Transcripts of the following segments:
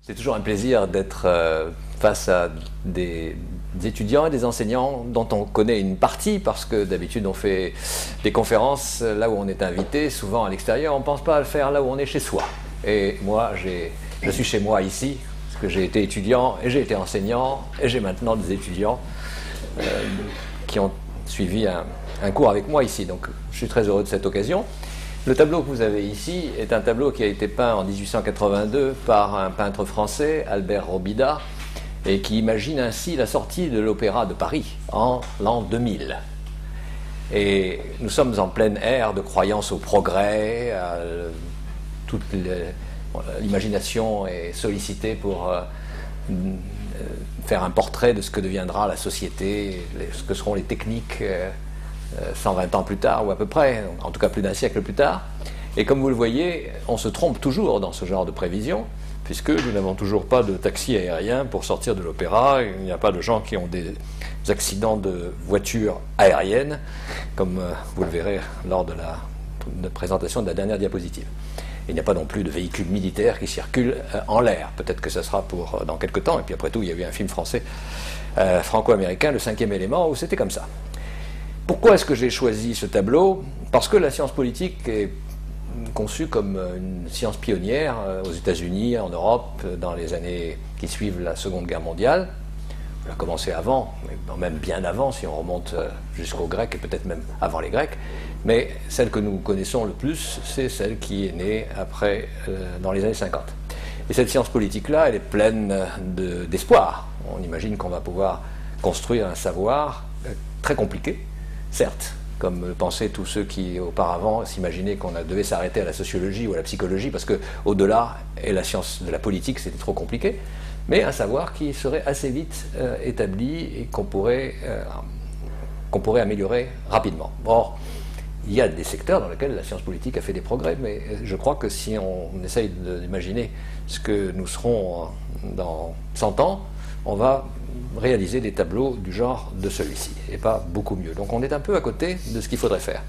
C'est toujours un plaisir d'être face à des étudiants et des enseignants dont on connaît une partie, parce que d'habitude on fait des conférences là où on est invité, souvent à l'extérieur. On ne pense pas à le faire là où on est chez soi. Et moi, je suis chez moi ici, parce que j'ai été étudiant et j'ai été enseignant, et j'ai maintenant des étudiants qui ont suivi un cours avec moi ici. Donc je suis très heureux de cette occasion. Le tableau que vous avez ici est un tableau qui a été peint en 1882 par un peintre français, Albert Robida, et qui imagine ainsi la sortie de l'Opéra de Paris en l'an 2000. Et nous sommes en pleine ère de croyance au progrès, toute l'imagination est sollicitée pour faire un portrait de ce que deviendra la société, ce que seront les techniques 120 ans plus tard, ou à peu près, en tout cas plus d'un siècle plus tard. Et comme vous le voyez, on se trompe toujours dans ce genre de prévision, puisque nous n'avons toujours pas de taxi aérien pour sortir de l'opéra. Il n'y a pas de gens qui ont des accidents de voitures aériennes, comme vous le verrez lors de la présentation de la dernière diapositive. Il n'y a pas non plus de véhicules militaires qui circulent en l'air. Peut-être que ça sera pour dans quelques temps. Et puis après tout, il y a eu un film français franco-américain, Le Cinquième élément, où c'était comme ça. Pourquoi est-ce que j'ai choisi ce tableau? Parce que la science politique est conçue comme une science pionnière aux États-Unis, en Europe, dans les années qui suivent la Seconde Guerre mondiale. Elle a commencé avant, même bien avant, si on remonte jusqu'aux Grecs, et peut-être même avant les Grecs. Mais celle que nous connaissons le plus, c'est celle qui est née après, dans les années 50. Et cette science politique-là, elle est pleine d'espoir. On imagine qu'on va pouvoir construire un savoir très compliqué, certes, comme le pensaient tous ceux qui auparavant s'imaginaient qu'on devait s'arrêter à la sociologie ou à la psychologie, parce qu'au-delà, et la science de la politique, c'était trop compliqué, mais un savoir qui serait assez vite établi et qu'on pourrait améliorer rapidement. Or, il y a des secteurs dans lesquels la science politique a fait des progrès, mais je crois que si on essaye d'imaginer ce que nous serons dans 100 ans, on va réaliser des tableaux du genre de celui-ci, et pas beaucoup mieux. Donc on est un peu à côté de ce qu'il faudrait faire.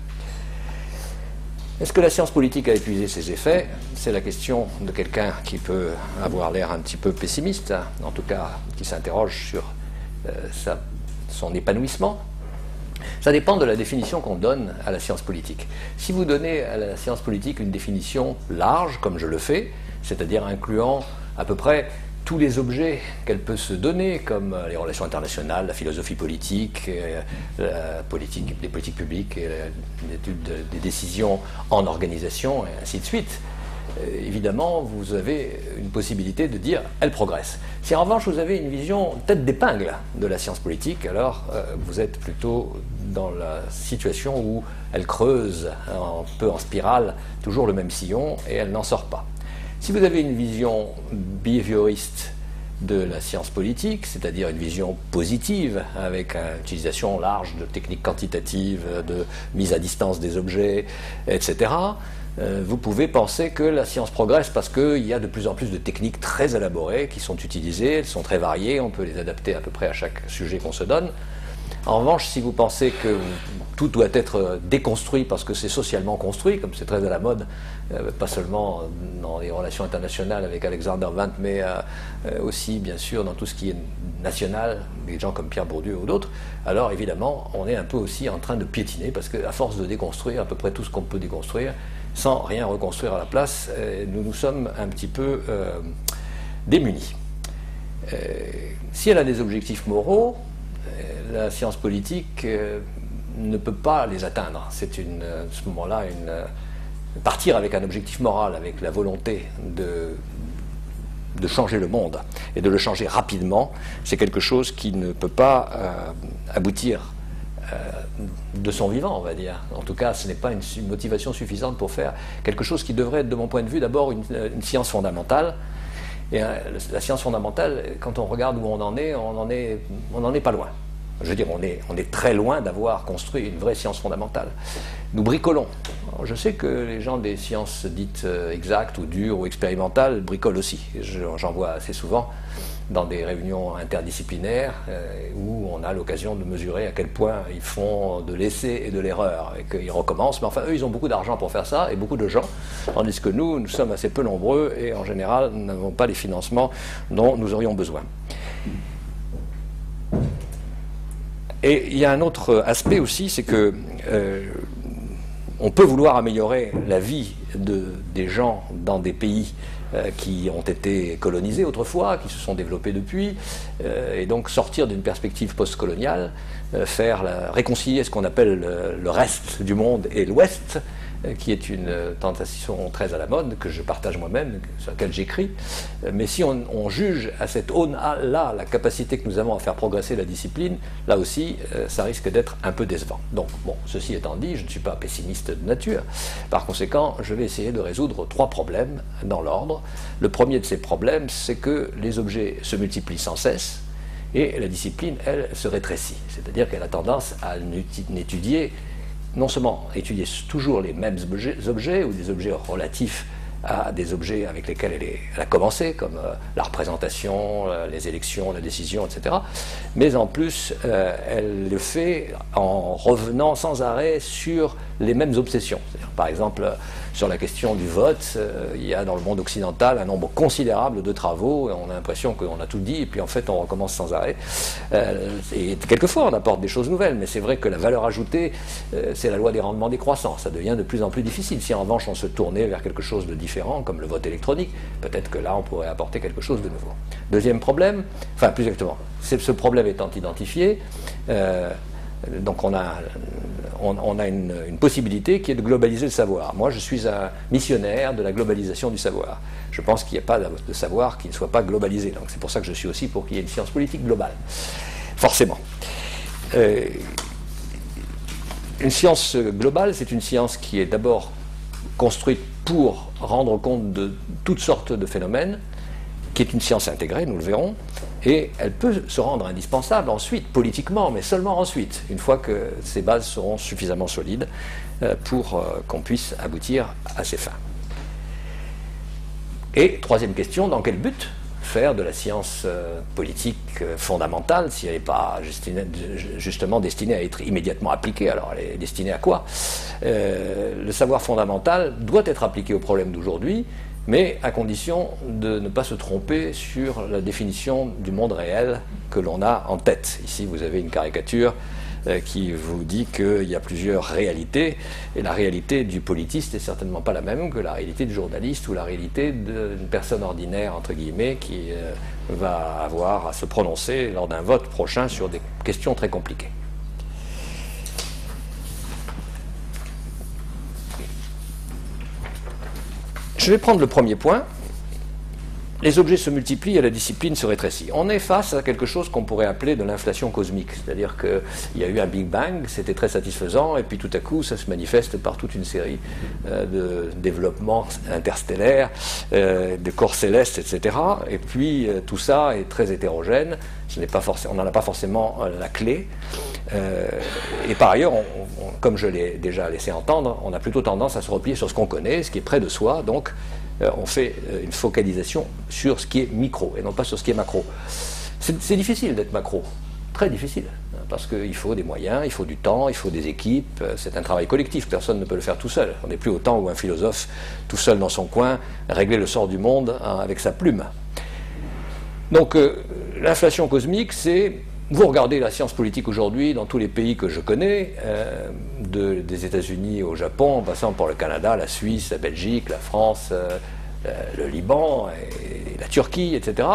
Est-ce que la science politique a épuisé ses effets? C'est la question de quelqu'un qui peut avoir l'air un petit peu pessimiste, hein, en tout cas qui s'interroge sur son épanouissement. Ça dépend de la définition qu'on donne à la science politique. Si vous donnez à la science politique une définition large, comme je le fais, c'est-à-dire incluant à peu près tous les objets qu'elle peut se donner, comme les relations internationales, la philosophie politique, les politiques publiques, et l'étude des décisions en organisation, et ainsi de suite, évidemment, vous avez une possibilité de dire « elle progresse ». Si en revanche vous avez une vision tête d'épingle de la science politique, alors vous êtes plutôt dans la situation où elle creuse un peu en spirale toujours le même sillon et elle n'en sort pas. Si vous avez une vision behavioriste de la science politique, c'est-à-dire une vision positive, avec une utilisation large de techniques quantitatives, de mise à distance des objets, etc., vous pouvez penser que la science progresse parce qu'il y a de plus en plus de techniques très élaborées qui sont utilisées, elles sont très variées, on peut les adapter à peu près à chaque sujet qu'on se donne. En revanche, si vous pensez que tout doit être déconstruit parce que c'est socialement construit, comme c'est très à la mode, pas seulement dans les relations internationales avec Alexander Wendt, mais aussi, bien sûr, dans tout ce qui est national, des gens comme Pierre Bourdieu ou d'autres, alors évidemment, on est un peu aussi en train de piétiner, parce qu'à force de déconstruire à peu près tout ce qu'on peut déconstruire, sans rien reconstruire à la place, nous nous sommes un petit peu démunis. Si elle a des objectifs moraux, la science politique ne peut pas les atteindre. C'est à ce moment-là partir avec un objectif moral, avec la volonté de changer le monde et de le changer rapidement, c'est quelque chose qui ne peut pas aboutir de son vivant, on va dire. En tout cas, ce n'est pas une motivation suffisante pour faire quelque chose qui devrait être, de mon point de vue, d'abord une science fondamentale. Et la science fondamentale, quand on regarde où on en est pas loin. Je veux dire, on est très loin d'avoir construit une vraie science fondamentale. Nous bricolons. Alors, je sais que les gens des sciences dites exactes ou dures ou expérimentales bricolent aussi. J'en vois assez souvent. dans des réunions interdisciplinaires où on a l'occasion de mesurer à quel point ils font de l'essai et de l'erreur et qu'ils recommencent. Mais enfin, eux, ils ont beaucoup d'argent pour faire ça et beaucoup de gens, tandis que nous sommes assez peu nombreux et en général, nous n'avons pas les financements dont nous aurions besoin. Et il y a un autre aspect aussi, c'est que on peut vouloir améliorer la vie des gens dans des pays qui ont été colonisés autrefois, qui se sont développés depuis, et donc sortir d'une perspective postcoloniale, réconcilier ce qu'on appelle le reste du monde et l'Ouest, qui est une tentation très à la mode, que je partage moi-même, sur laquelle j'écris. Mais si on juge à cette aune-là la capacité que nous avons à faire progresser la discipline, là aussi, ça risque d'être un peu décevant. Donc, bon, ceci étant dit, je ne suis pas pessimiste de nature. Par conséquent, je vais essayer de résoudre 3 problèmes dans l'ordre. Le premier de ces problèmes, c'est que les objets se multiplient sans cesse, et la discipline, elle, se rétrécit. C'est-à-dire qu'elle a tendance à n'étudier non seulement étudier toujours les mêmes objets ou des objets relatifs à des objets avec lesquels elle a commencé, comme la représentation, les élections, la décision, etc. Mais en plus, elle le fait en revenant sans arrêt sur les mêmes obsessions. Par exemple, sur la question du vote, il y a dans le monde occidental un nombre considérable de travaux, et on a l'impression qu'on a tout dit, et puis en fait on recommence sans arrêt. Et quelquefois on apporte des choses nouvelles, mais c'est vrai que la valeur ajoutée, c'est la loi des rendements décroissants. Ça devient de plus en plus difficile. Si en revanche on se tournait vers quelque chose de différent, comme le vote électronique, peut-être que là on pourrait apporter quelque chose de nouveau. Deuxième problème, enfin plus exactement, ce problème étant identifié, donc on a une possibilité qui est de globaliser le savoir. Moi, je suis un missionnaire de la globalisation du savoir. Je pense qu'il n'y a pas de savoir qui ne soit pas globalisé. Donc c'est pour ça que je suis aussi pour qu'il y ait une science politique globale. Forcément. Une science globale, c'est une science qui est d'abord construite pour rendre compte de toutes sortes de phénomènes, qui est une science intégrée, nous le verrons, et elle peut se rendre indispensable ensuite, politiquement, mais seulement ensuite, une fois que ces bases seront suffisamment solides pour qu'on puisse aboutir à ces fins. Et troisième question, dans quel but faire de la science politique fondamentale, si elle n'est pas justement destinée à être immédiatement appliquée? Alors elle est destinée à quoi? Le savoir fondamental doit être appliqué aux problèmes d'aujourd'hui, mais à condition de ne pas se tromper sur la définition du monde réel que l'on a en tête. Ici, vous avez une caricature qui vous dit qu'il y a plusieurs réalités, et la réalité du politiste n'est certainement pas la même que la réalité du journaliste ou la réalité d'une personne ordinaire, entre guillemets, qui va avoir à se prononcer lors d'un vote prochain sur des questions très compliquées. Je vais prendre le premier point. Les objets se multiplient et la discipline se rétrécit. On est face à quelque chose qu'on pourrait appeler de l'inflation cosmique. C'est-à-dire qu'il y a eu un Big Bang, c'était très satisfaisant, et puis tout à coup, ça se manifeste par toute une série de développements interstellaires, de corps célestes, etc. Et puis, tout ça est très hétérogène. On n'en a pas forcément la clé. Et par ailleurs, comme je l'ai déjà laissé entendre, on a plutôt tendance à se replier sur ce qu'on connaît, ce qui est près de soi, donc on fait une focalisation sur ce qui est micro et non pas sur ce qui est macro. C'est difficile d'être macro, très difficile, parce qu'il faut des moyens, il faut du temps, il faut des équipes, c'est un travail collectif, personne ne peut le faire tout seul. On n'est plus au temps où un philosophe, tout seul dans son coin, réglait le sort du monde avec sa plume. Donc l'inflation cosmique, c'est... Vous regardez la science politique aujourd'hui dans tous les pays que je connais, des États-Unis au Japon, en passant par le Canada, la Suisse, la Belgique, la France, le Liban, et la Turquie, etc.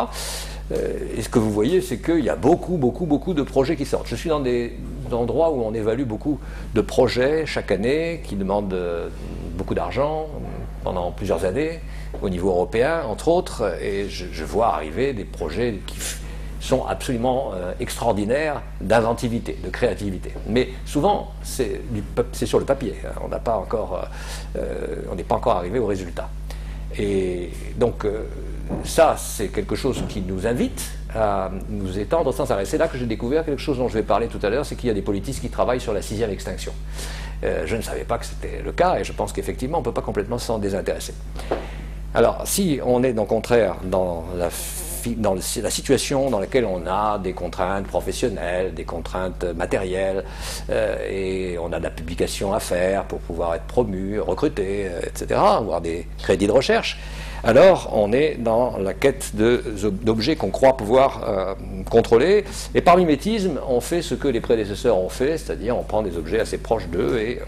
Et ce que vous voyez, c'est qu'il y a beaucoup de projets qui sortent. Je suis dans des endroits où on évalue beaucoup de projets chaque année qui demandent beaucoup d'argent pendant plusieurs années, au niveau européen, entre autres, et je vois arriver des projets qui sont absolument extraordinaires d'inventivité, de créativité. Mais souvent, c'est sur le papier. On n'est pas encore arrivé au résultat. Et donc, ça, c'est quelque chose qui nous invite à nous étendre sans arrêt. C'est là que j'ai découvert quelque chose dont je vais parler tout à l'heure, c'est qu'il y a des politistes qui travaillent sur la 6e extinction. Je ne savais pas que c'était le cas, et je pense qu'effectivement, on ne peut pas complètement s'en désintéresser. Alors, si on est au contraire dans la la situation dans laquelle on a des contraintes professionnelles, des contraintes matérielles, et on a de la publication à faire pour pouvoir être promu, recruté, etc., avoir des crédits de recherche, alors on est dans la quête d'objets qu'on croit pouvoir contrôler. Et par mimétisme, on fait ce que les prédécesseurs ont fait, c'est-à-dire on prend des objets assez proches d'eux et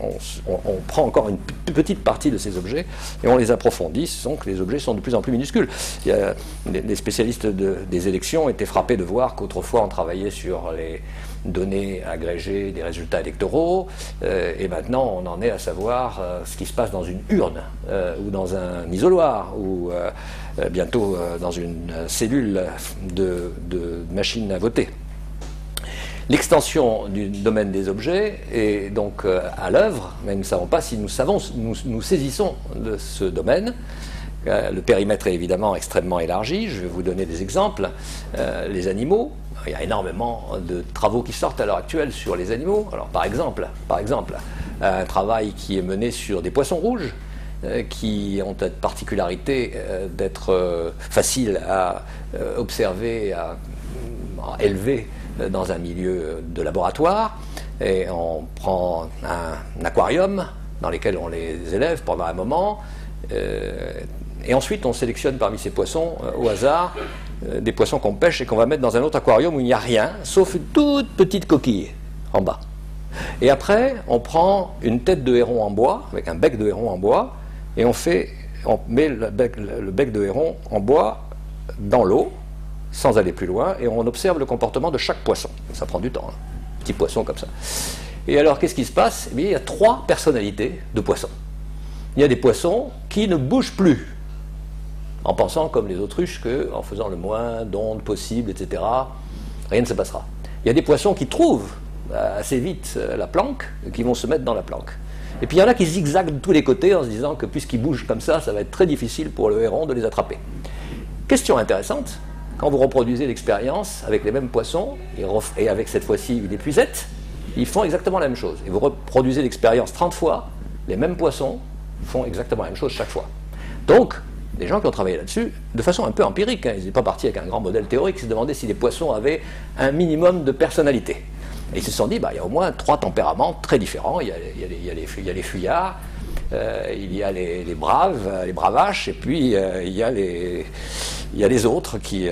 on prend encore une petite partie de ces objets et on les approfondit, donc les objets sont de plus en plus minuscules. Les spécialistes des élections étaient frappés de voir qu'autrefois on travaillait sur les données agrégées des résultats électoraux, et maintenant on en est à savoir ce qui se passe dans une urne, ou dans un isoloir, ou bientôt dans une cellule de machine à voter. L'extension du domaine des objets est donc à l'œuvre, mais nous ne savons pas si nous saisissons de ce domaine. Le périmètre est évidemment extrêmement élargi. Je vais vous donner des exemples. Les animaux. Il y a énormément de travaux qui sortent à l'heure actuelle sur les animaux. Alors, par exemple, un travail qui est mené sur des poissons rouges, qui ont cette particularité d'être faciles à observer, à élever dans un milieu de laboratoire. Et on prend un aquarium dans lequel on les élève pendant un moment, et ensuite on sélectionne parmi ces poissons au hasard des poissons qu'on pêche et qu'on va mettre dans un autre aquarium où il n'y a rien, sauf une toute petite coquille en bas. Et après, on prend une tête de héron en bois, avec un bec de héron en bois, et on met le bec de héron en bois dans l'eau, sans aller plus loin, et on observe le comportement de chaque poisson. Ça prend du temps, hein. Petit poisson comme ça. Et alors, qu'est-ce qui se passe? Eh bien, il y a 3 personnalités de poissons. Il y a des poissons qui ne bougent plus, en pensant comme les autruches qu'en faisant le moins d'ondes possible, etc., rien ne se passera. Il y a des poissons qui trouvent assez vite la planque, qui vont se mettre dans la planque. Et puis il y en a qui zigzaguent de tous les côtés en se disant que puisqu'ils bougent comme ça va être très difficile pour le héron de les attraper. Question intéressante, quand vous reproduisez l'expérience avec les mêmes poissons, et avec cette fois-ci des puisettes, ils font exactement la même chose. Et vous reproduisez l'expérience 30 fois, les mêmes poissons font exactement la même chose chaque fois. Donc, des gens qui ont travaillé là-dessus, de façon un peu empirique, hein, ils n'étaient pas partis avec un grand modèle théorique, ils se demandaient si les poissons avaient un minimum de personnalité. Et ils se sont dit, il y a au moins 3 tempéraments très différents, il y a les fuyards, il y a les braves, les bravaches, et puis il y a les autres qui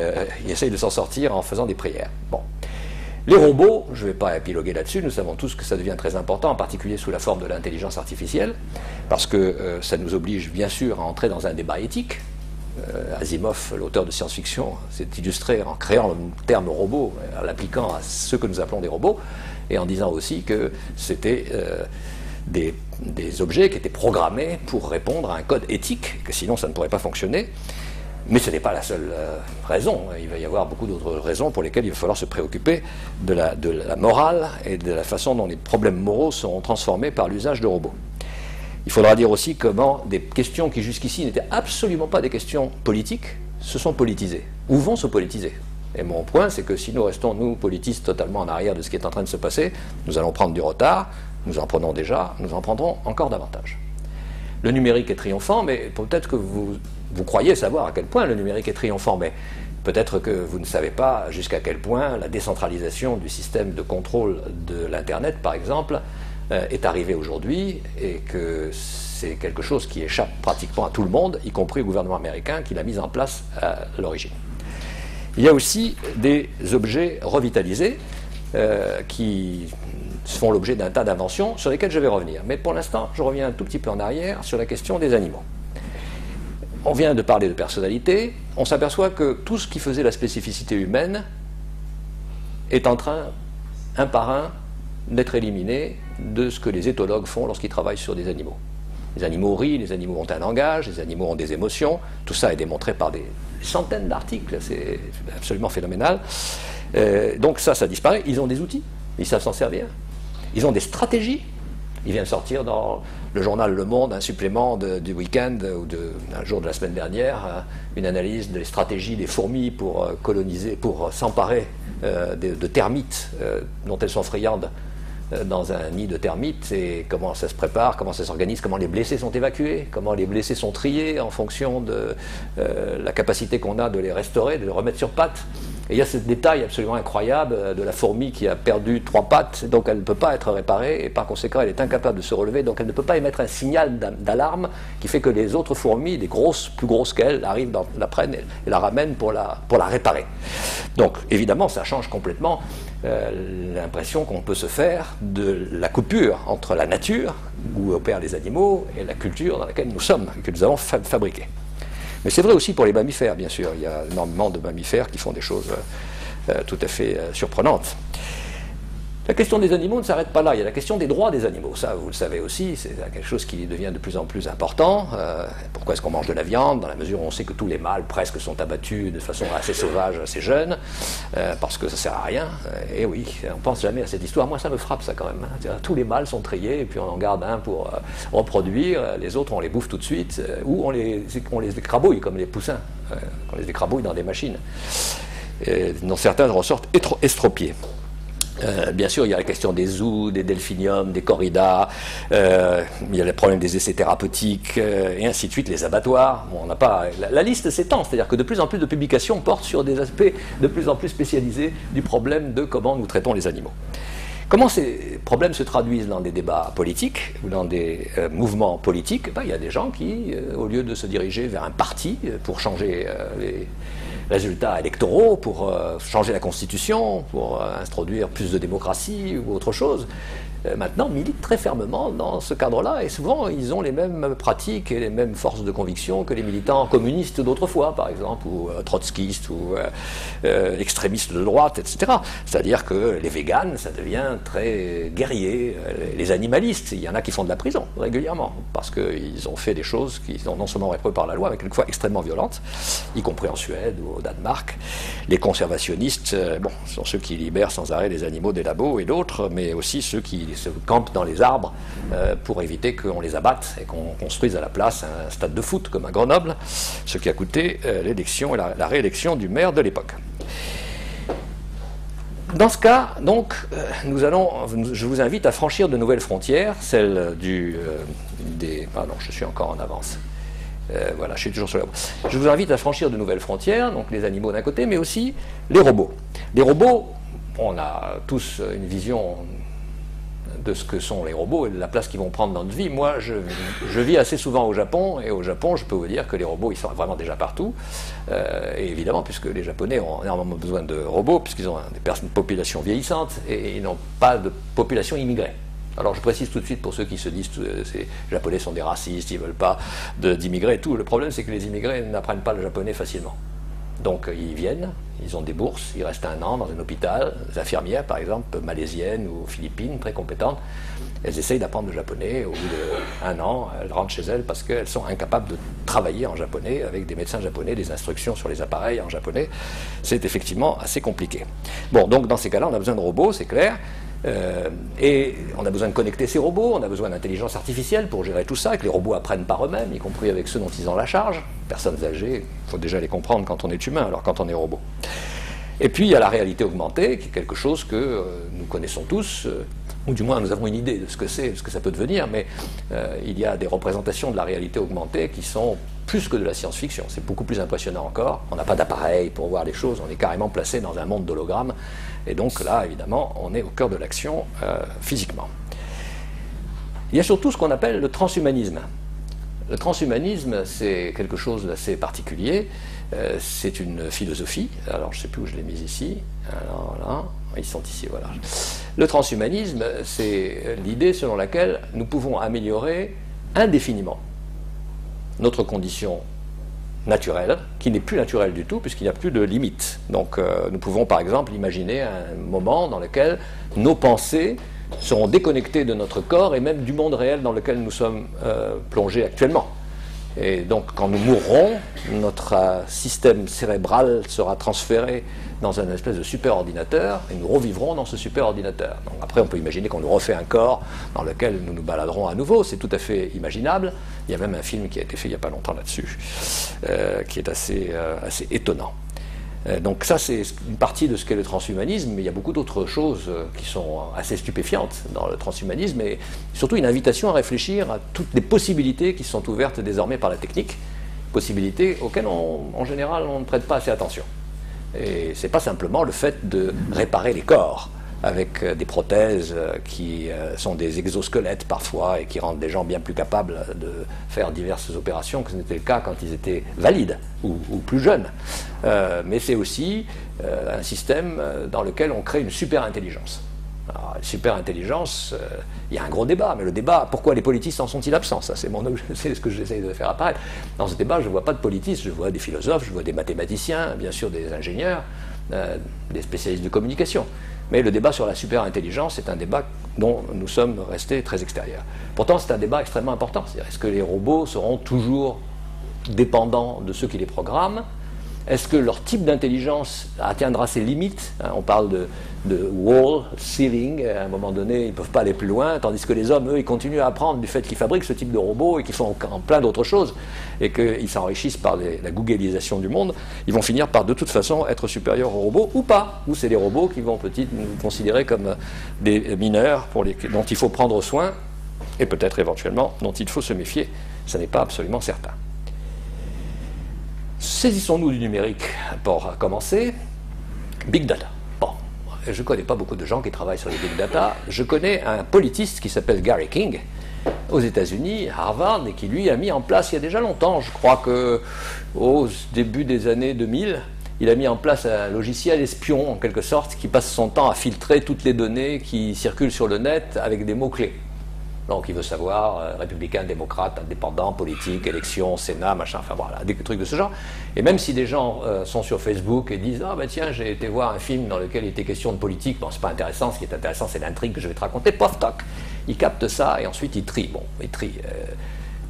essayent de s'en sortir en faisant des prières. Bon. Les robots, je ne vais pas épiloguer là-dessus, nous savons tous que ça devient très important, en particulier sous la forme de l'intelligence artificielle, parce que ça nous oblige bien sûr à entrer dans un débat éthique. Asimov, l'auteur de science-fiction, s'est illustré en créant le terme robot, en l'appliquant à ce que nous appelons des robots, et en disant aussi que c'était des objets qui étaient programmés pour répondre à un code éthique, que sinon ça ne pourrait pas fonctionner. Mais ce n'est pas la seule raison. Il va y avoir beaucoup d'autres raisons pour lesquelles il va falloir se préoccuper de la morale et de la façon dont les problèmes moraux seront transformés par l'usage de robots. Il faudra dire aussi comment des questions qui jusqu'ici n'étaient absolument pas des questions politiques se sont politisées, ou vont se politiser. Et mon point, c'est que si nous restons, nous, politistes, totalement en arrière de ce qui est en train de se passer, nous allons prendre du retard, nous en prenons déjà, nous en prendrons encore davantage. Le numérique est triomphant, mais peut-être que vous croyez savoir à quel point le numérique est triomphant, mais peut-être que vous ne savez pas jusqu'à quel point la décentralisation du système de contrôle de l'Internet, par exemple, est arrivée aujourd'hui, et que c'est quelque chose qui échappe pratiquement à tout le monde, y compris au gouvernement américain qui l'a mis en place à l'origine. Il y a aussi des objets revitalisés qui font l'objet d'un tas d'inventions sur lesquelles je vais revenir. Mais pour l'instant, je reviens un tout petit peu en arrière sur la question des animaux. On vient de parler de personnalité, on s'aperçoit que tout ce qui faisait la spécificité humaine est en train, un par un, d'être éliminé de ce que les éthologues font lorsqu'ils travaillent sur des animaux. Les animaux rient, les animaux ont un langage, les animaux ont des émotions, tout ça est démontré par des centaines d'articles, c'est absolument phénoménal. Donc ça disparaît, ils ont des outils, ils savent s'en servir, ils ont des stratégies. Il vient de sortir dans le journal Le Monde un supplément du week-end ou d'un jour de la semaine dernière, une analyse des stratégies des fourmis pour coloniser, pour s'emparer de termites dont elles sont friandes dans un nid de termites et comment ça se prépare, comment ça s'organise, comment les blessés sont évacués, comment les blessés sont triés en fonction de la capacité qu'on a de les restaurer, de les remettre sur pattes. Et il y a ce détail absolument incroyable de la fourmi qui a perdu 3 pattes, donc elle ne peut pas être réparée, et par conséquent elle est incapable de se relever, donc elle ne peut pas émettre un signal d'alarme qui fait que les autres fourmis, les grosses, plus grosses qu'elle, arrivent, la prennent et la ramènent pour la réparer. Donc évidemment ça change complètement l'impression qu'on peut se faire de la coupure entre la nature, où opèrent les animaux, et la culture dans laquelle nous sommes, et que nous avons fabriquée. Mais c'est vrai aussi pour les mammifères, bien sûr. Il y a énormément de mammifères qui font des choses tout à fait surprenantes. La question des animaux ne s'arrête pas là. Il y a la question des droits des animaux. Ça, vous le savez aussi, c'est quelque chose qui devient de plus en plus important. Pourquoi est-ce qu'on mange de la viande? Dans la mesure où on sait que tous les mâles presque sont abattus de façon assez sauvage, assez jeune, parce que ça ne sert à rien. Et oui, on ne pense jamais à cette histoire. Moi, ça me frappe, ça, quand même. Tous les mâles sont triés, et puis on en garde un pour reproduire. Les autres, on les bouffe tout de suite, ou on les écrabouille, comme les poussins. On les écrabouille dans des machines, dont certains ressortent estropiés. Bien sûr, il y a la question des zoos, des delphiniums, des corridas, il y a le problème des essais thérapeutiques, et ainsi de suite, les abattoirs. Bon, on n'a pas... La liste s'étend, c'est-à-dire que de plus en plus de publications portent sur des aspects de plus en plus spécialisés du problème de comment nous traitons les animaux. Comment ces problèmes se traduisent dans des débats politiques ou dans des mouvements politiques? Il y a des gens qui, au lieu de se diriger vers un parti pour changer les résultats électoraux, pour changer la Constitution, pour introduire plus de démocratie ou autre chose, maintenant militent très fermement dans ce cadre-là, et souvent ils ont les mêmes pratiques et les mêmes forces de conviction que les militants communistes d'autrefois, par exemple, ou trotskistes, ou extrémistes de droite, etc. C'est-à-dire que les véganes, ça devient très guerrier. Les animalistes, il y en a qui font de la prison régulièrement, parce qu'ils ont fait des choses qui sont non seulement réprimées par la loi, mais quelquefois extrêmement violentes, y compris en Suède ou au Danemark. Les conservationnistes, sont ceux qui libèrent sans arrêt les animaux des labos et d'autres, mais aussi ceux qui se campent dans les arbres pour éviter qu'on les abatte et qu'on construise à la place un stade de foot comme à Grenoble, ce qui a coûté l'élection et la réélection du maire de l'époque. Dans ce cas, donc, je vous invite à franchir de nouvelles frontières, celles pardon, je suis encore en avance. Voilà, je suis toujours sur la voie. Je vous invite à franchir de nouvelles frontières, donc les animaux d'un côté, mais aussi les robots. Les robots, on a tous une vision de ce que sont les robots et de la place qu'ils vont prendre dans notre vie. Moi, je vis assez souvent au Japon, et au Japon, je peux vous dire que les robots, ils sont vraiment déjà partout. Et évidemment, puisque les Japonais ont énormément besoin de robots, puisqu'ils ont une population vieillissante, et ils n'ont pas de population immigrée. Alors je précise tout de suite pour ceux qui se disent que ces Japonais sont des racistes, ils ne veulent pas d'immigrés et tout. Le problème, c'est que les immigrés n'apprennent pas le japonais facilement. Donc ils viennent, ils ont des bourses, ils restent 1 an dans un hôpital. Les infirmières, par exemple, malaisiennes ou philippines, très compétentes, elles essayent d'apprendre le japonais. Au bout d'1 an, elles rentrent chez elles parce qu'elles sont incapables de travailler en japonais avec des médecins japonais, des instructions sur les appareils en japonais. C'est effectivement assez compliqué. Bon, donc dans ces cas-là, on a besoin de robots, c'est clair. Et on a besoin de connecter ces robots, on a besoin d'intelligence artificielle pour gérer tout ça, que les robots apprennent par eux-mêmes, y compris avec ceux dont ils ont la charge. Personnes âgées, il faut déjà les comprendre quand on est humain, alors quand on est robot. Et puis il y a la réalité augmentée, qui est quelque chose que nous connaissons tous, ou du moins nous avons une idée de ce que c'est, de ce que ça peut devenir, mais il y a des représentations de la réalité augmentée qui sont plus que de la science-fiction. C'est beaucoup plus impressionnant encore. On n'a pas d'appareil pour voir les choses, on est carrément placé dans un monde d'hologrammes. Et donc là, évidemment, on est au cœur de l'action physiquement. Il y a surtout ce qu'on appelle le transhumanisme. Le transhumanisme, c'est quelque chose d'assez particulier. C'est une philosophie. Alors, je ne sais plus où je l'ai mise ici. Alors là, ils sont ici, voilà. Le transhumanisme, c'est l'idée selon laquelle nous pouvons améliorer indéfiniment notre condition naturelle, qui n'est plus naturelle du tout, puisqu'il n'y a plus de limite. Donc nous pouvons par exemple imaginer un moment dans lequel nos pensées seront déconnectées de notre corps et même du monde réel dans lequel nous sommes plongés actuellement. Et donc quand nous mourrons, notre système cérébral sera transféré dans un espèce de super-ordinateur et nous revivrons dans ce super-ordinateur. Donc après on peut imaginer qu'on nous refait un corps dans lequel nous nous baladerons à nouveau, c'est tout à fait imaginable. Il y a même un film qui a été fait il n'y a pas longtemps là-dessus, qui est assez étonnant. Donc ça, c'est une partie de ce qu'est le transhumanisme, mais il y a beaucoup d'autres choses qui sont assez stupéfiantes dans le transhumanisme, et surtout une invitation à réfléchir à toutes les possibilités qui sont ouvertes désormais par la technique, possibilités auxquelles en général on ne prête pas assez attention. Et ce n'est pas simplement le fait de réparer les corps avec des prothèses qui sont des exosquelettes parfois et qui rendent des gens bien plus capables de faire diverses opérations que ce n'était le cas quand ils étaient valides ou plus jeunes. Mais c'est aussi un système dans lequel on crée une super-intelligence. Alors, super-intelligence, il y a un gros débat, mais le débat, pourquoi les politistes en sont-ils absents? Ça, c'est ce que j'essaie de faire apparaître. Dans ce débat, je ne vois pas de politistes, je vois des philosophes, je vois des mathématiciens, bien sûr des ingénieurs, des spécialistes de communication. Mais le débat sur la super-intelligence est un débat dont nous sommes restés très extérieurs. Pourtant, c'est un débat extrêmement important. C'est-à-dire, est-ce que les robots seront toujours dépendants de ceux qui les programment? Est-ce que leur type d'intelligence atteindra ses limites? On parle de wall, ceiling, à un moment donné, ils ne peuvent pas aller plus loin, tandis que les hommes, eux, ils continuent à apprendre du fait qu'ils fabriquent ce type de robots et qu'ils font en plein d'autres choses, et qu'ils s'enrichissent par la googlisation du monde. Ils vont finir par, de toute façon, être supérieurs aux robots, ou pas, ou c'est des robots qui vont peut-être nous considérer comme des mineurs dont il faut prendre soin, et peut-être éventuellement dont il faut se méfier. Ce n'est pas absolument certain. Saisissons-nous du numérique pour commencer. Big Data. Bon, je ne connais pas beaucoup de gens qui travaillent sur les Big Data. Je connais un politiste qui s'appelle Gary King, aux États-Unis, à Harvard, et qui lui a mis en place, il y a déjà longtemps, je crois qu'au début des années 2000, il a mis en place un logiciel espion, en quelque sorte, qui passe son temps à filtrer toutes les données qui circulent sur le net avec des mots-clés. Donc il veut savoir républicain, démocrate, indépendant, politique, élection, Sénat, machin, enfin voilà, des trucs de ce genre. Et même si des gens sont sur Facebook et disent « Ah ben tiens, j'ai été voir un film dans lequel il était question de politique, bon c'est pas intéressant, ce qui est intéressant c'est l'intrigue que je vais te raconter, pof toc !» Il capte ça et ensuite il trie. Bon, il trie.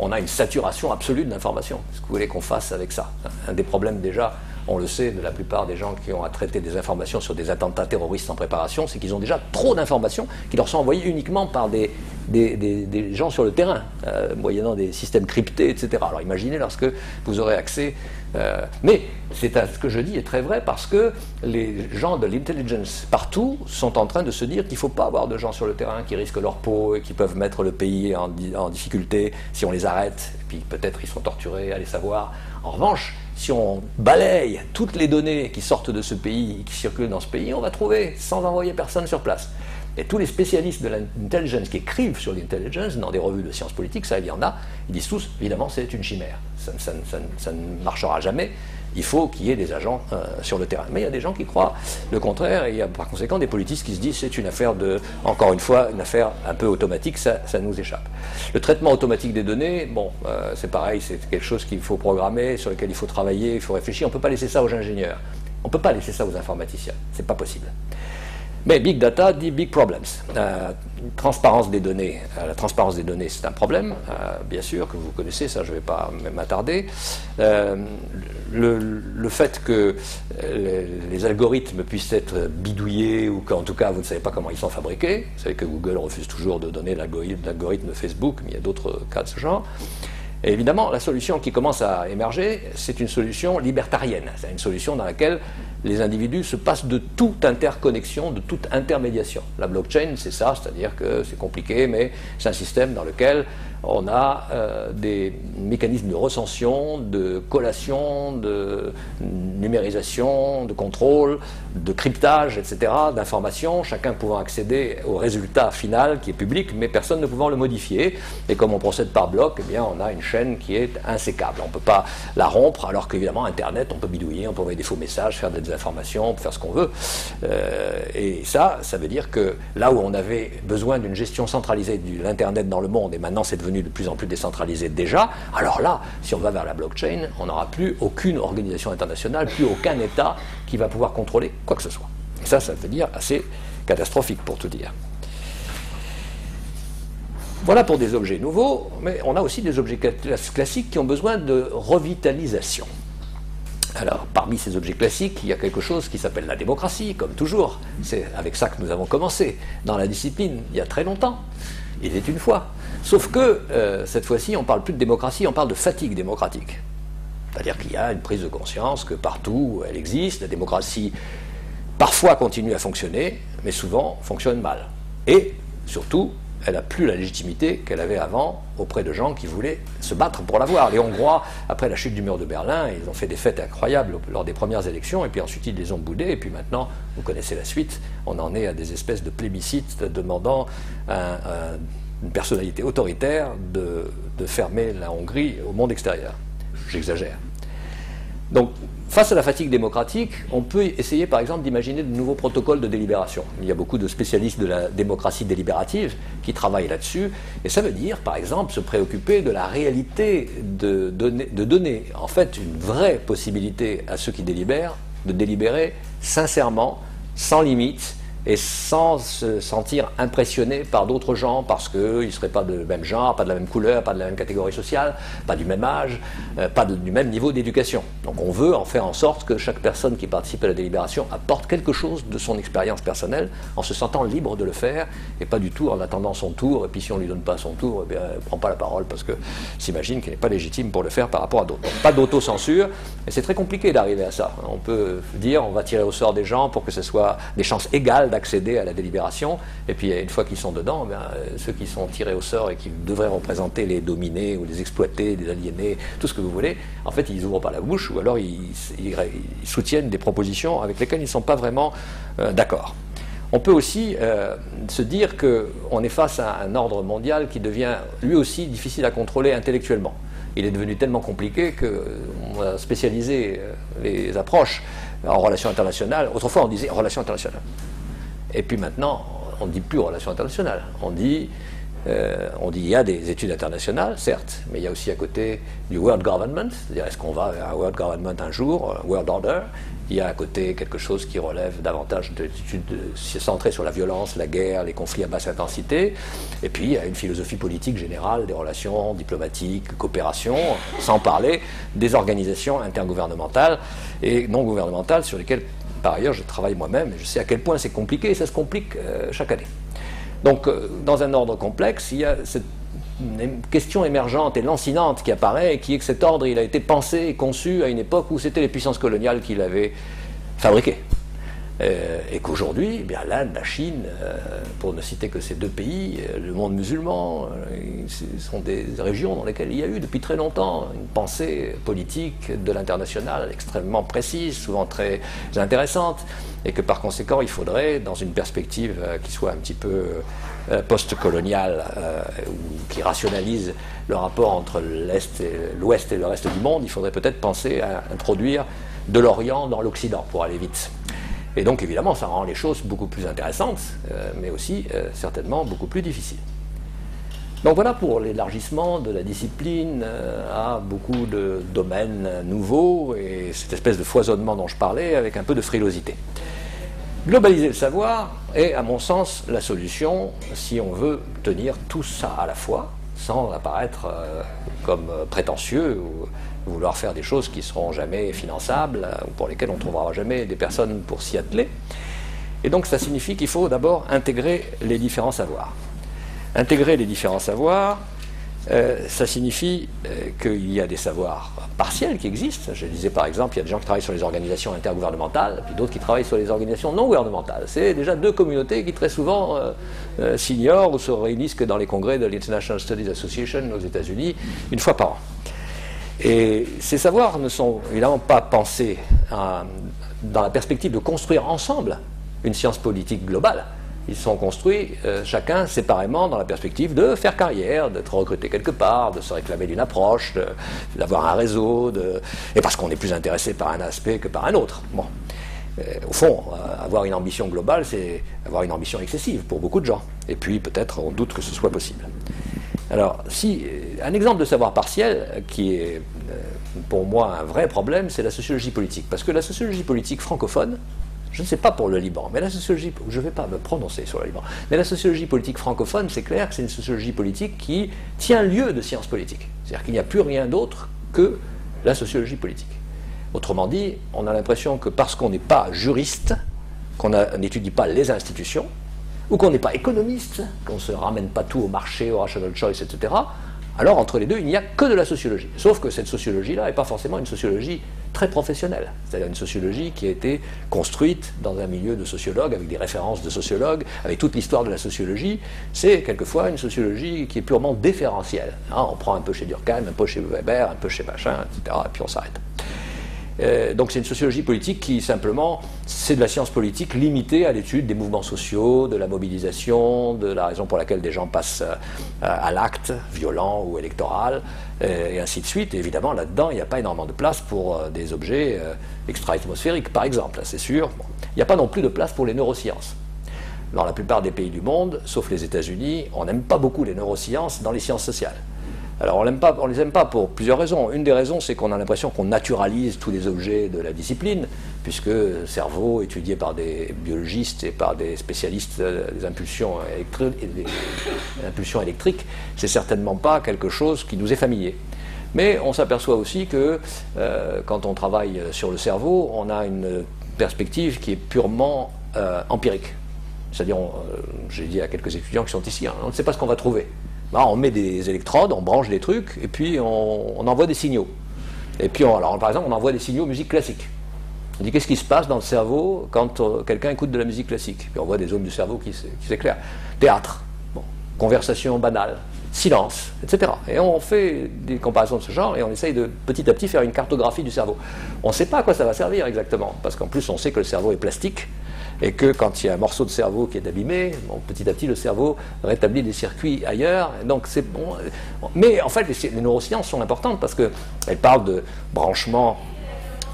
On a une saturation absolue de l'information. Qu'est-ce que vous voulez qu'on fasse avec ça? Un des problèmes déjà, on le sait, de la plupart des gens qui ont à traiter des informations sur des attentats terroristes en préparation, c'est qu'ils ont déjà trop d'informations qui leur sont envoyées uniquement par des gens sur le terrain, moyennant des systèmes cryptés, etc. Alors imaginez lorsque vous aurez accès... mais ce que je dis est très vrai parce que les gens de l'intelligence partout sont en train de se dire qu'il ne faut pas avoir de gens sur le terrain qui risquent leur peau et qui peuvent mettre le pays en difficulté si on les arrête. Et puis peut-être ils sont torturés, allez savoir. En revanche, si on balaye toutes les données qui sortent de ce pays, qui circulent dans ce pays, on va trouver sans envoyer personne sur place. Et tous les spécialistes de l'intelligence qui écrivent sur l'intelligence dans des revues de sciences politiques, ça il y en a, ils disent tous, évidemment c'est une chimère, ça ne marchera jamais, il faut qu'il y ait des agents sur le terrain. Mais il y a des gens qui croient le contraire, et il y a par conséquent des politistes qui se disent c'est une affaire encore une fois, une affaire un peu automatique, ça nous échappe. Le traitement automatique des données, bon, c'est pareil, c'est quelque chose qu'il faut programmer, sur lequel il faut travailler, il faut réfléchir, on ne peut pas laisser ça aux ingénieurs, on ne peut pas laisser ça aux informaticiens, c'est pas possible. Mais Big Data dit Big Problems. Transparence des données. La transparence des données, c'est un problème, bien sûr, que vous connaissez, ça je ne vais pas m'attarder. Le fait que les algorithmes puissent être bidouillés ou qu'en tout cas vous ne savez pas comment ils sont fabriqués. Vous savez que Google refuse toujours de donner l'algorithme de Facebook, mais il y a d'autres cas de ce genre. Et évidemment, la solution qui commence à émerger, c'est une solution libertarienne. C'est une solution dans laquelle les individus se passent de toute interconnexion, de toute intermédiation. La blockchain, c'est ça, c'est-à-dire que c'est compliqué, mais c'est un système dans lequel on a des mécanismes de recension, de collation, de numérisation, de contrôle, de cryptage, etc., d'informations, chacun pouvant accéder au résultat final qui est public, mais personne ne pouvant le modifier. Et comme on procède par bloc, eh bien, on a une chaîne qui est insécable. On ne peut pas la rompre, alors qu'évidemment, Internet, on peut bidouiller, on peut envoyer des faux messages, faire des désinformations, on peut faire ce qu'on veut. Et ça veut dire que là où on avait besoin d'une gestion centralisée de l'Internet dans le monde, et maintenant c'est devenu de plus en plus décentralisé déjà, alors là, si on va vers la blockchain, on n'aura plus aucune organisation internationale, plus aucun État qui va pouvoir contrôler quoi que ce soit. Et ça veut dire assez catastrophique pour tout dire. Voilà pour des objets nouveaux, mais on a aussi des objets classiques qui ont besoin de revitalisation. Alors, parmi ces objets classiques, il y a quelque chose qui s'appelle la démocratie, comme toujours. C'est avec ça que nous avons commencé dans la discipline, il y a très longtemps. Il est une fois. Sauf que, cette fois-ci, on ne parle plus de démocratie, on parle de fatigue démocratique. C'est-à-dire qu'il y a une prise de conscience que partout elle existe, la démocratie parfois continue à fonctionner, mais souvent fonctionne mal. Et surtout, elle n'a plus la légitimité qu'elle avait avant auprès de gens qui voulaient se battre pour l'avoir. Les Hongrois, après la chute du mur de Berlin, ils ont fait des fêtes incroyables lors des premières élections, et puis ensuite ils les ont boudées, et puis maintenant, vous connaissez la suite, on en est à des espèces de plébiscites demandant à une personnalité autoritaire de fermer la Hongrie au monde extérieur. J'exagère. Donc, face à la fatigue démocratique, on peut essayer par exemple d'imaginer de nouveaux protocoles de délibération. Il y a beaucoup de spécialistes de la démocratie délibérative qui travaillent là-dessus, et ça veut dire par exemple se préoccuper de la réalité, de donner en fait une vraie possibilité à ceux qui délibèrent de délibérer sincèrement, sans limite, et sans se sentir impressionné par d'autres gens parce qu'ils ne seraient pas de même genre, pas de la même couleur, pas de la même catégorie sociale, pas du même âge, pas du même niveau d'éducation. Donc on veut en faire en sorte que chaque personne qui participe à la délibération apporte quelque chose de son expérience personnelle en se sentant libre de le faire et pas du tout en attendant son tour, et puis si on ne lui donne pas son tour, eh bien, elle ne prend pas la parole parce qu'elle s'imagine qu'elle n'est pas légitime pour le faire par rapport à d'autres. Donc pas d'autocensure, et c'est très compliqué d'arriver à ça. On peut dire on va tirer au sort des gens pour que ce soit des chances égales d'accéder à la délibération, et puis une fois qu'ils sont dedans, bien, ceux qui sont tirés au sort et qui devraient représenter les dominés ou les exploités, les aliénés, tout ce que vous voulez, en fait ils n'ouvrent pas la bouche, ou alors ils soutiennent des propositions avec lesquelles ils ne sont pas vraiment d'accord. On peut aussi se dire qu'on est face à un ordre mondial qui devient lui aussi difficile à contrôler intellectuellement. Il est devenu tellement compliqué qu'on a spécialisé les approches en relations internationales. Autrefois on disait relations internationales. Et puis maintenant, on ne dit plus relations internationales. On dit il y a des études internationales, certes, mais il y a aussi à côté du world government, c'est-à-dire est-ce qu'on va vers un world government un jour, world order. Il y a à côté quelque chose qui relève davantage d'études centrées sur la violence, la guerre, les conflits à basse intensité. Et puis il y a une philosophie politique générale des relations diplomatiques, coopération, sans parler des organisations intergouvernementales et non gouvernementales sur lesquelles par ailleurs je travaille moi-même et je sais à quel point c'est compliqué et ça se complique chaque année. Donc dans un ordre complexe, il y a cette question émergente et lancinante qui apparaît et qui est que cet ordre il a été pensé et conçu à une époque où c'était les puissances coloniales qui l'avaient fabriqué. Et qu'aujourd'hui, eh bien l'Inde, la Chine, pour ne citer que ces deux pays, le monde musulman, ce sont des régions dans lesquelles il y a eu depuis très longtemps une pensée politique de l'international extrêmement précise, souvent très intéressante, et que par conséquent il faudrait, dans une perspective qui soit un petit peu post-coloniale, qui rationalise le rapport entre l'Ouest et le reste du monde, il faudrait peut-être penser à introduire de l'Orient dans l'Occident pour aller vite. Et donc évidemment ça rend les choses beaucoup plus intéressantes, mais aussi certainement beaucoup plus difficiles. Donc voilà pour l'élargissement de la discipline à beaucoup de domaines nouveaux et cette espèce de foisonnement dont je parlais avec un peu de frilosité. Globaliser le savoir est à mon sens la solution si on veut tenir tout ça à la fois sans apparaître comme prétentieux ou vouloir faire des choses qui ne seront jamais finançables ou pour lesquelles on ne trouvera jamais des personnes pour s'y atteler. Et donc ça signifie qu'il faut d'abord intégrer les différents savoirs. Intégrer les différents savoirs, ça signifie qu'il y a des savoirs partiels qui existent. Je disais par exemple, il y a des gens qui travaillent sur les organisations intergouvernementales, puis d'autres qui travaillent sur les organisations non gouvernementales. C'est déjà deux communautés qui très souvent s'ignorent ou se réunissent que dans les congrès de l'International Studies Association aux États-Unis une fois par an. Et ces savoirs ne sont évidemment pas pensés dans la perspective de construire ensemble une science politique globale. Ils sont construits chacun séparément dans la perspective de faire carrière, d'être recruté quelque part, de se réclamer d'une approche, d'avoir un réseau, et parce qu'on est plus intéressé par un aspect que par un autre. Bon. Au fond, avoir une ambition globale, c'est avoir une ambition excessive pour beaucoup de gens. Et puis peut-être on doute que ce soit possible. Alors, un exemple de savoir partiel qui est pour moi un vrai problème, c'est la sociologie politique. Parce que la sociologie politique francophone, je ne sais pas pour le Liban, mais la sociologie, je ne vais pas me prononcer sur le Liban, mais la sociologie politique francophone, c'est clair que c'est une sociologie politique qui tient lieu de sciences politiques. C'est-à-dire qu'il n'y a plus rien d'autre que la sociologie politique. Autrement dit, on a l'impression que parce qu'on n'est pas juriste, qu'on n'étudie pas les institutions, ou qu'on n'est pas économiste, qu'on ne se ramène pas tout au marché, au rational choice, etc., alors entre les deux, il n'y a que de la sociologie. Sauf que cette sociologie-là n'est pas forcément une sociologie très professionnelle. C'est-à-dire une sociologie qui a été construite dans un milieu de sociologues, avec des références de sociologues, avec toute l'histoire de la sociologie. C'est quelquefois une sociologie qui est purement déférentielle. Hein, on prend un peu chez Durkheim, un peu chez Weber, un peu chez machin, etc. Et puis on s'arrête. Donc c'est une sociologie politique qui simplement, c'est de la science politique limitée à l'étude des mouvements sociaux, de la mobilisation, de la raison pour laquelle des gens passent à l'acte, violent ou électoral, et ainsi de suite. Et évidemment, là-dedans, il n'y a pas énormément de place pour des objets extra-atmosphériques, par exemple, c'est sûr. Bon. Il n'y a pas non plus de place pour les neurosciences. Dans la plupart des pays du monde, sauf les États-Unis, on n'aime pas beaucoup les neurosciences dans les sciences sociales. Alors on ne les aime pas pour plusieurs raisons. Une des raisons, c'est qu'on a l'impression qu'on naturalise tous les objets de la discipline, puisque le cerveau étudié par des biologistes et par des spécialistes des impulsions électriques, c'est certainement pas quelque chose qui nous est familier. Mais on s'aperçoit aussi que quand on travaille sur le cerveau, on a une perspective qui est purement empirique. C'est-à-dire, j'ai dit à quelques étudiants qui sont ici, on ne sait pas ce qu'on va trouver. Là, on met des électrodes, on branche des trucs, et puis on envoie des signaux. Et puis, alors, par exemple, on envoie des signaux musique classique. On dit qu'est-ce qui se passe dans le cerveau quand quelqu'un écoute de la musique classique. Puis on voit des zones du cerveau qui s'éclairent. Théâtre, bon, conversation banale, silence, etc. Et on fait des comparaisons de ce genre, et on essaye de petit à petit faire une cartographie du cerveau. On ne sait pas à quoi ça va servir exactement, parce qu'en plus on sait que le cerveau est plastique, et que quand il y a un morceau de cerveau qui est abîmé, bon, petit à petit le cerveau rétablit des circuits ailleurs, donc c'est bon. Mais en fait les neurosciences sont importantes parce qu'elles parlent de branchement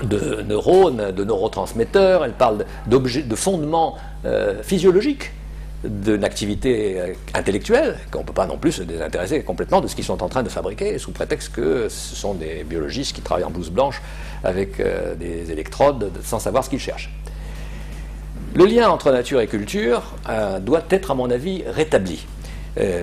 de neurones, de neurotransmetteurs, elles parlent d'objets, de fondements physiologiques d'une activité intellectuelle, qu'on ne peut pas non plus se désintéresser complètement de ce qu'ils sont en train de fabriquer, sous prétexte que ce sont des biologistes qui travaillent en blouse blanche avec des électrodes sans savoir ce qu'ils cherchent. Le lien entre nature et culture doit être, à mon avis, rétabli.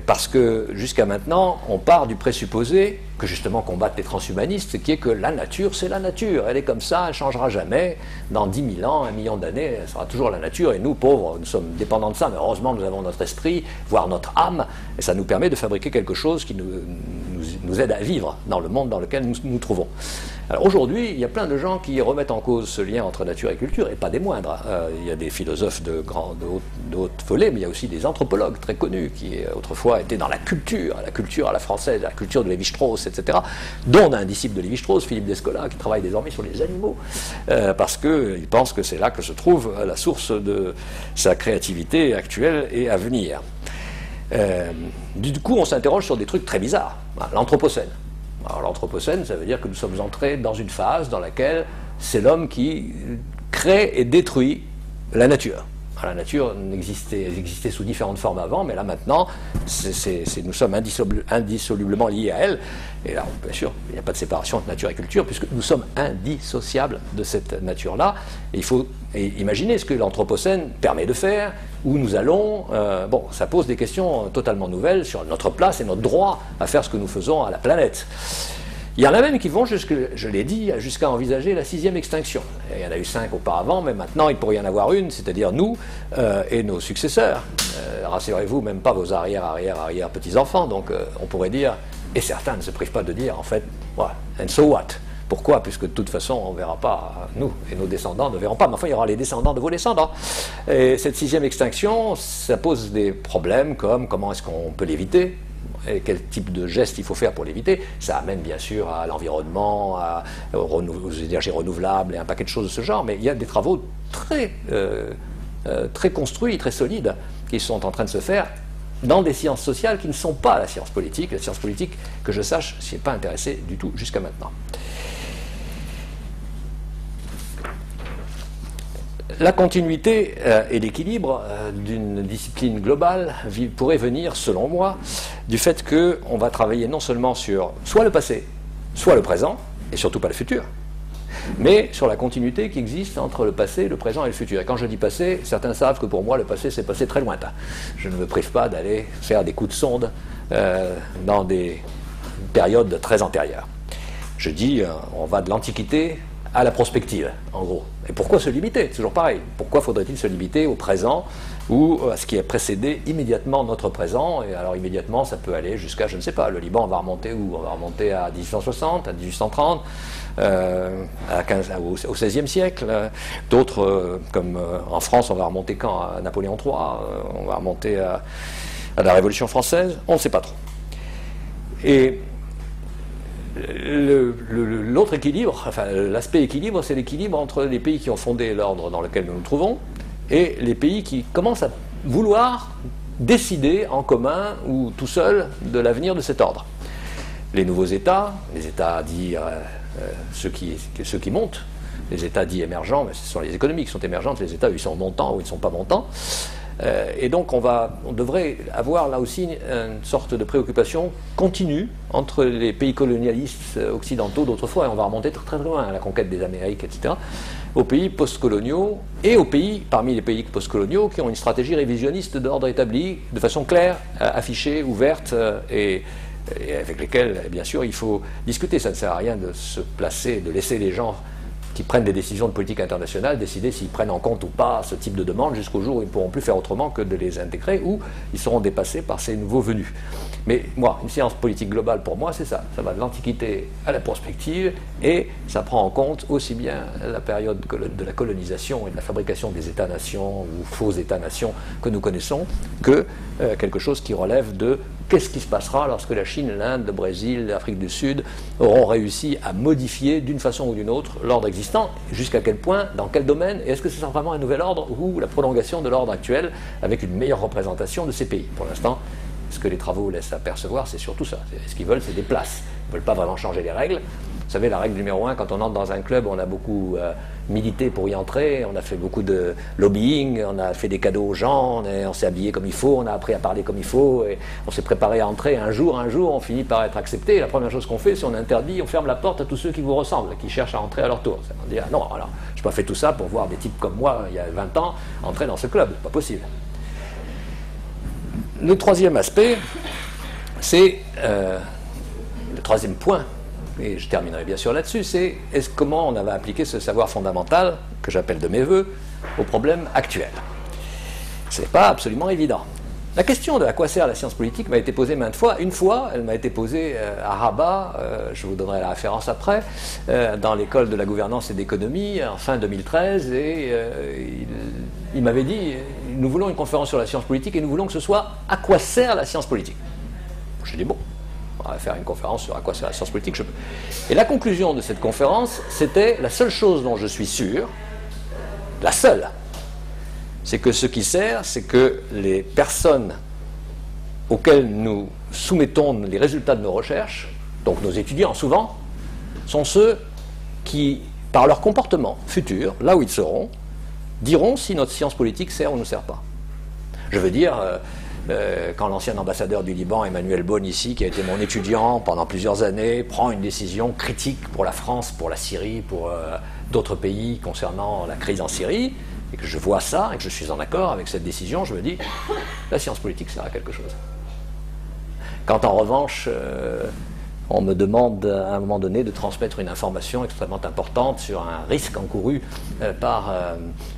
Parce que jusqu'à maintenant, on part du présupposé que justement combattent les transhumanistes, qui est que la nature, c'est la nature. Elle est comme ça, elle ne changera jamais. Dans 10 000 ans, 1 million d'années, elle sera toujours la nature. Et nous, pauvres, nous sommes dépendants de ça. Mais heureusement, nous avons notre esprit, voire notre âme. Et ça nous permet de fabriquer quelque chose qui nous aide à vivre dans le monde dans lequel nous nous trouvons. Alors aujourd'hui, il y a plein de gens qui remettent en cause ce lien entre nature et culture, et pas des moindres. Il y a des philosophes de haute volée, mais il y a aussi des anthropologues très connus qui autrefois étaient dans la culture à la française, la culture de Lévi-Strauss, etc., dont on a un disciple de Lévi-Strauss, Philippe Descola, qui travaille désormais sur les animaux, parce qu'il pense que c'est là que se trouve la source de sa créativité actuelle et à venir. Du coup, on s'interroge sur des trucs très bizarres. L'Anthropocène. Alors l'Anthropocène, ça veut dire que nous sommes entrés dans une phase dans laquelle c'est l'homme qui crée et détruit la nature. Alors, la nature existait sous différentes formes avant, mais là maintenant, nous sommes indissolublement liés à elle. Et là, bien sûr, il n'y a pas de séparation entre nature et culture, puisque nous sommes indissociables de cette nature-là. Et il faut imaginer ce que l'Anthropocène permet de faire, où nous allons. Bon, ça pose des questions totalement nouvelles sur notre place et notre droit à faire ce que nous faisons à la planète. Il y en a même qui vont, je l'ai dit, jusqu'à envisager la 6e extinction. Il y en a eu 5 auparavant, mais maintenant il pourrait y en avoir une, c'est-à-dire nous et nos successeurs. Rassurez-vous, même pas vos arrière petits-enfants. Donc on pourrait dire, et certains ne se privent pas de dire, en fait, well, and so what? Pourquoi? Puisque de toute façon, on ne verra pas, nous et nos descendants ne verront pas, mais enfin, il y aura les descendants de vos descendants. Et cette 6e extinction, ça pose des problèmes comme comment est-ce qu'on peut l'éviter? Et quel type de geste il faut faire pour l'éviter. Ça amène bien sûr à l'environnement, aux énergies renouvelables et un paquet de choses de ce genre, mais il y a des travaux très construits, très solides, qui sont en train de se faire dans des sciences sociales qui ne sont pas la science politique. La science politique, que je sache, s'y est pas intéressée du tout jusqu'à maintenant. La continuité et l'équilibre d'une discipline globale pourrait venir, selon moi, du fait qu'on va travailler non seulement sur soit le passé, soit le présent, et surtout pas le futur, mais sur la continuité qui existe entre le passé, le présent et le futur. Et quand je dis passé, certains savent que pour moi, le passé, c'est passé très lointain. Je ne me prive pas d'aller faire des coups de sonde dans des périodes très antérieures. Je dis, on va de l'Antiquité à la prospective, en gros. Et pourquoi se limiter? C'est toujours pareil. Pourquoi faudrait-il se limiter au présent ou à ce qui a précédé immédiatement notre présent. Et alors immédiatement, ça peut aller jusqu'à, je ne sais pas, le Liban, on va remonter où? On va remonter à 1860, à 1830, au XVIe siècle. D'autres, comme en France, on va remonter quand? À Napoléon III, on va remonter à la Révolution française, on ne sait pas trop. Et l'autre équilibre, enfin l'aspect équilibre, c'est l'équilibre entre les pays qui ont fondé l'ordre dans lequel nous nous trouvons et les pays qui commencent à vouloir décider en commun ou tout seul de l'avenir de cet ordre. Les nouveaux États, les États dits, ceux qui montent, les États dits émergents, mais ce sont les économies qui sont émergentes, les États, ils sont montants ou ils ne sont pas montants. Et donc on devrait avoir là aussi une sorte de préoccupation continue entre les pays colonialistes occidentaux d'autrefois, et on va remonter très très loin à la conquête des Amériques, etc., aux pays postcoloniaux et aux pays, parmi les pays postcoloniaux, qui ont une stratégie révisionniste d'ordre établi, de façon claire, affichée, ouverte, et avec lesquels, bien sûr, il faut discuter. Ça ne sert à rien de se placer, de laisser les gens qui prennent des décisions de politique internationale décider s'ils prennent en compte ou pas ce type de demande jusqu'au jour où ils ne pourront plus faire autrement que de les intégrer, ou ils seront dépassés par ces nouveaux venus. Mais moi, une science politique globale, pour moi, c'est ça. Ça va de l'Antiquité à la prospective, et ça prend en compte aussi bien la période de la colonisation et de la fabrication des États-nations ou faux États-nations que nous connaissons, que quelque chose qui relève de qu'est-ce qui se passera lorsque la Chine, l'Inde, le Brésil, l'Afrique du Sud auront réussi à modifier d'une façon ou d'une autre l'ordre existant, jusqu'à quel point, dans quel domaine, et est-ce que ce sera vraiment un nouvel ordre ou la prolongation de l'ordre actuel avec une meilleure représentation de ces pays. Pour l'instant, ce que les travaux laissent apercevoir, c'est surtout ça. Ce qu'ils veulent, c'est des places. Ils ne veulent pas vraiment changer les règles. Vous savez, la règle numéro 1, quand on entre dans un club, on a beaucoup milité pour y entrer, on a fait beaucoup de lobbying, on a fait des cadeaux aux gens, on s'est habillé comme il faut, on a appris à parler comme il faut, et on s'est préparé à entrer. Un jour, on finit par être accepté. Et la première chose qu'on fait, c'est on interdit, on ferme la porte à tous ceux qui vous ressemblent, qui cherchent à entrer à leur tour. On dit, ah non, alors, je n'ai pas fait tout ça pour voir des types comme moi, il y a 20 ans, entrer dans ce club. Pas possible. Le troisième aspect, c'est le troisième point, et je terminerai bien sûr là-dessus, c'est comment on va appliquer ce savoir fondamental, que j'appelle de mes voeux, aux problèmes actuels. Ce n'est pas absolument évident. La question de à quoi sert la science politique m'a été posée maintes fois. Une fois, elle m'a été posée à Rabat, je vous donnerai la référence après, dans l'école de la gouvernance et d'économie, en fin 2013, et il m'avait dit, nous voulons une conférence sur la science politique et nous voulons que ce soit à quoi sert la science politique. J'ai dit, bon, on va faire une conférence sur à quoi sert la science politique. Et la conclusion de cette conférence, c'était la seule chose dont je suis sûr, la seule, c'est que ce qui sert, c'est que les personnes auxquelles nous soumettons les résultats de nos recherches, donc nos étudiants souvent, sont ceux qui, par leur comportement futur, là où ils seront, diront si notre science politique sert ou ne sert pas. Je veux dire, quand l'ancien ambassadeur du Liban, Emmanuel Beaune, ici, qui a été mon étudiant pendant plusieurs années, prend une décision critique pour la France, pour la Syrie, pour d'autres pays concernant la crise en Syrie, et que je vois ça, et que je suis en accord avec cette décision, je me dis, la science politique sert à quelque chose. Quand en revanche, on me demande à un moment donné de transmettre une information extrêmement importante sur un risque encouru par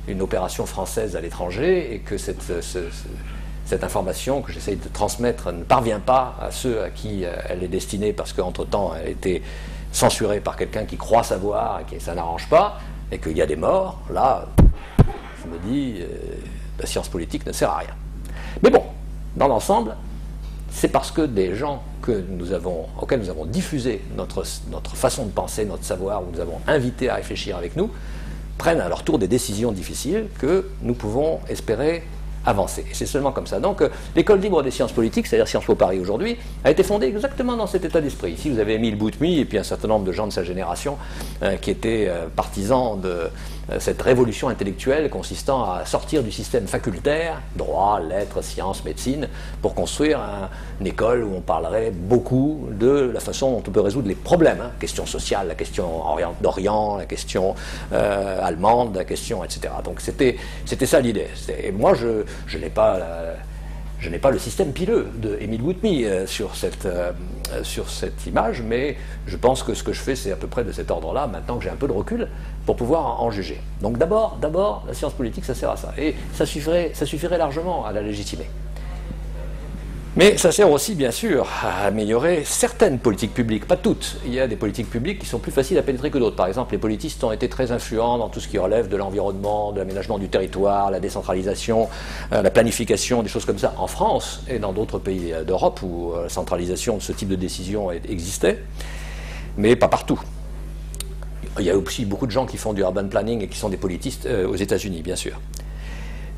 une opération française à l'étranger, et que cette information que j'essaye de transmettre ne parvient pas à ceux à qui elle est destinée, parce qu'entre-temps elle a été censurée par quelqu'un qui croit savoir et que ça n'arrange pas, et qu'il y a des morts, là, je me dis, la science politique ne sert à rien. Mais bon, dans l'ensemble, c'est parce que des gens auxquels nous avons diffusé notre façon de penser, notre savoir, où nous avons invité à réfléchir avec nous, prennent à leur tour des décisions difficiles que nous pouvons espérer avancer. Et c'est seulement comme ça. Donc, l'école libre des sciences politiques, c'est-à-dire Sciences Po Paris aujourd'hui, a été fondée exactement dans cet état d'esprit. Ici, vous avez Émile Boutmy et puis un certain nombre de gens de sa génération qui étaient partisans de cette révolution intellectuelle consistant à sortir du système facultaire, droit, lettres, sciences, médecine, pour construire une école où on parlerait beaucoup de la façon dont on peut résoudre les problèmes, question sociale, la question d'Orient, la question allemande, la question, etc. Donc c'était ça l'idée. Et moi, je n'ai pas Je n'ai pas le système pileux de Émile Woodmy sur cette image, mais je pense que ce que je fais, c'est à peu près de cet ordre-là, maintenant que j'ai un peu de recul, pour pouvoir en juger. Donc d'abord, la science politique, ça sert à ça. Et ça suffirait largement à la légitimer. Mais ça sert aussi, bien sûr, à améliorer certaines politiques publiques, pas toutes. Il y a des politiques publiques qui sont plus faciles à pénétrer que d'autres. Par exemple, les politistes ont été très influents dans tout ce qui relève de l'environnement, de l'aménagement du territoire, la décentralisation, la planification, des choses comme ça, en France et dans d'autres pays d'Europe où la centralisation de ce type de décision existait, mais pas partout. Il y a aussi beaucoup de gens qui font du urban planning et qui sont des politistes aux États-Unis, bien sûr.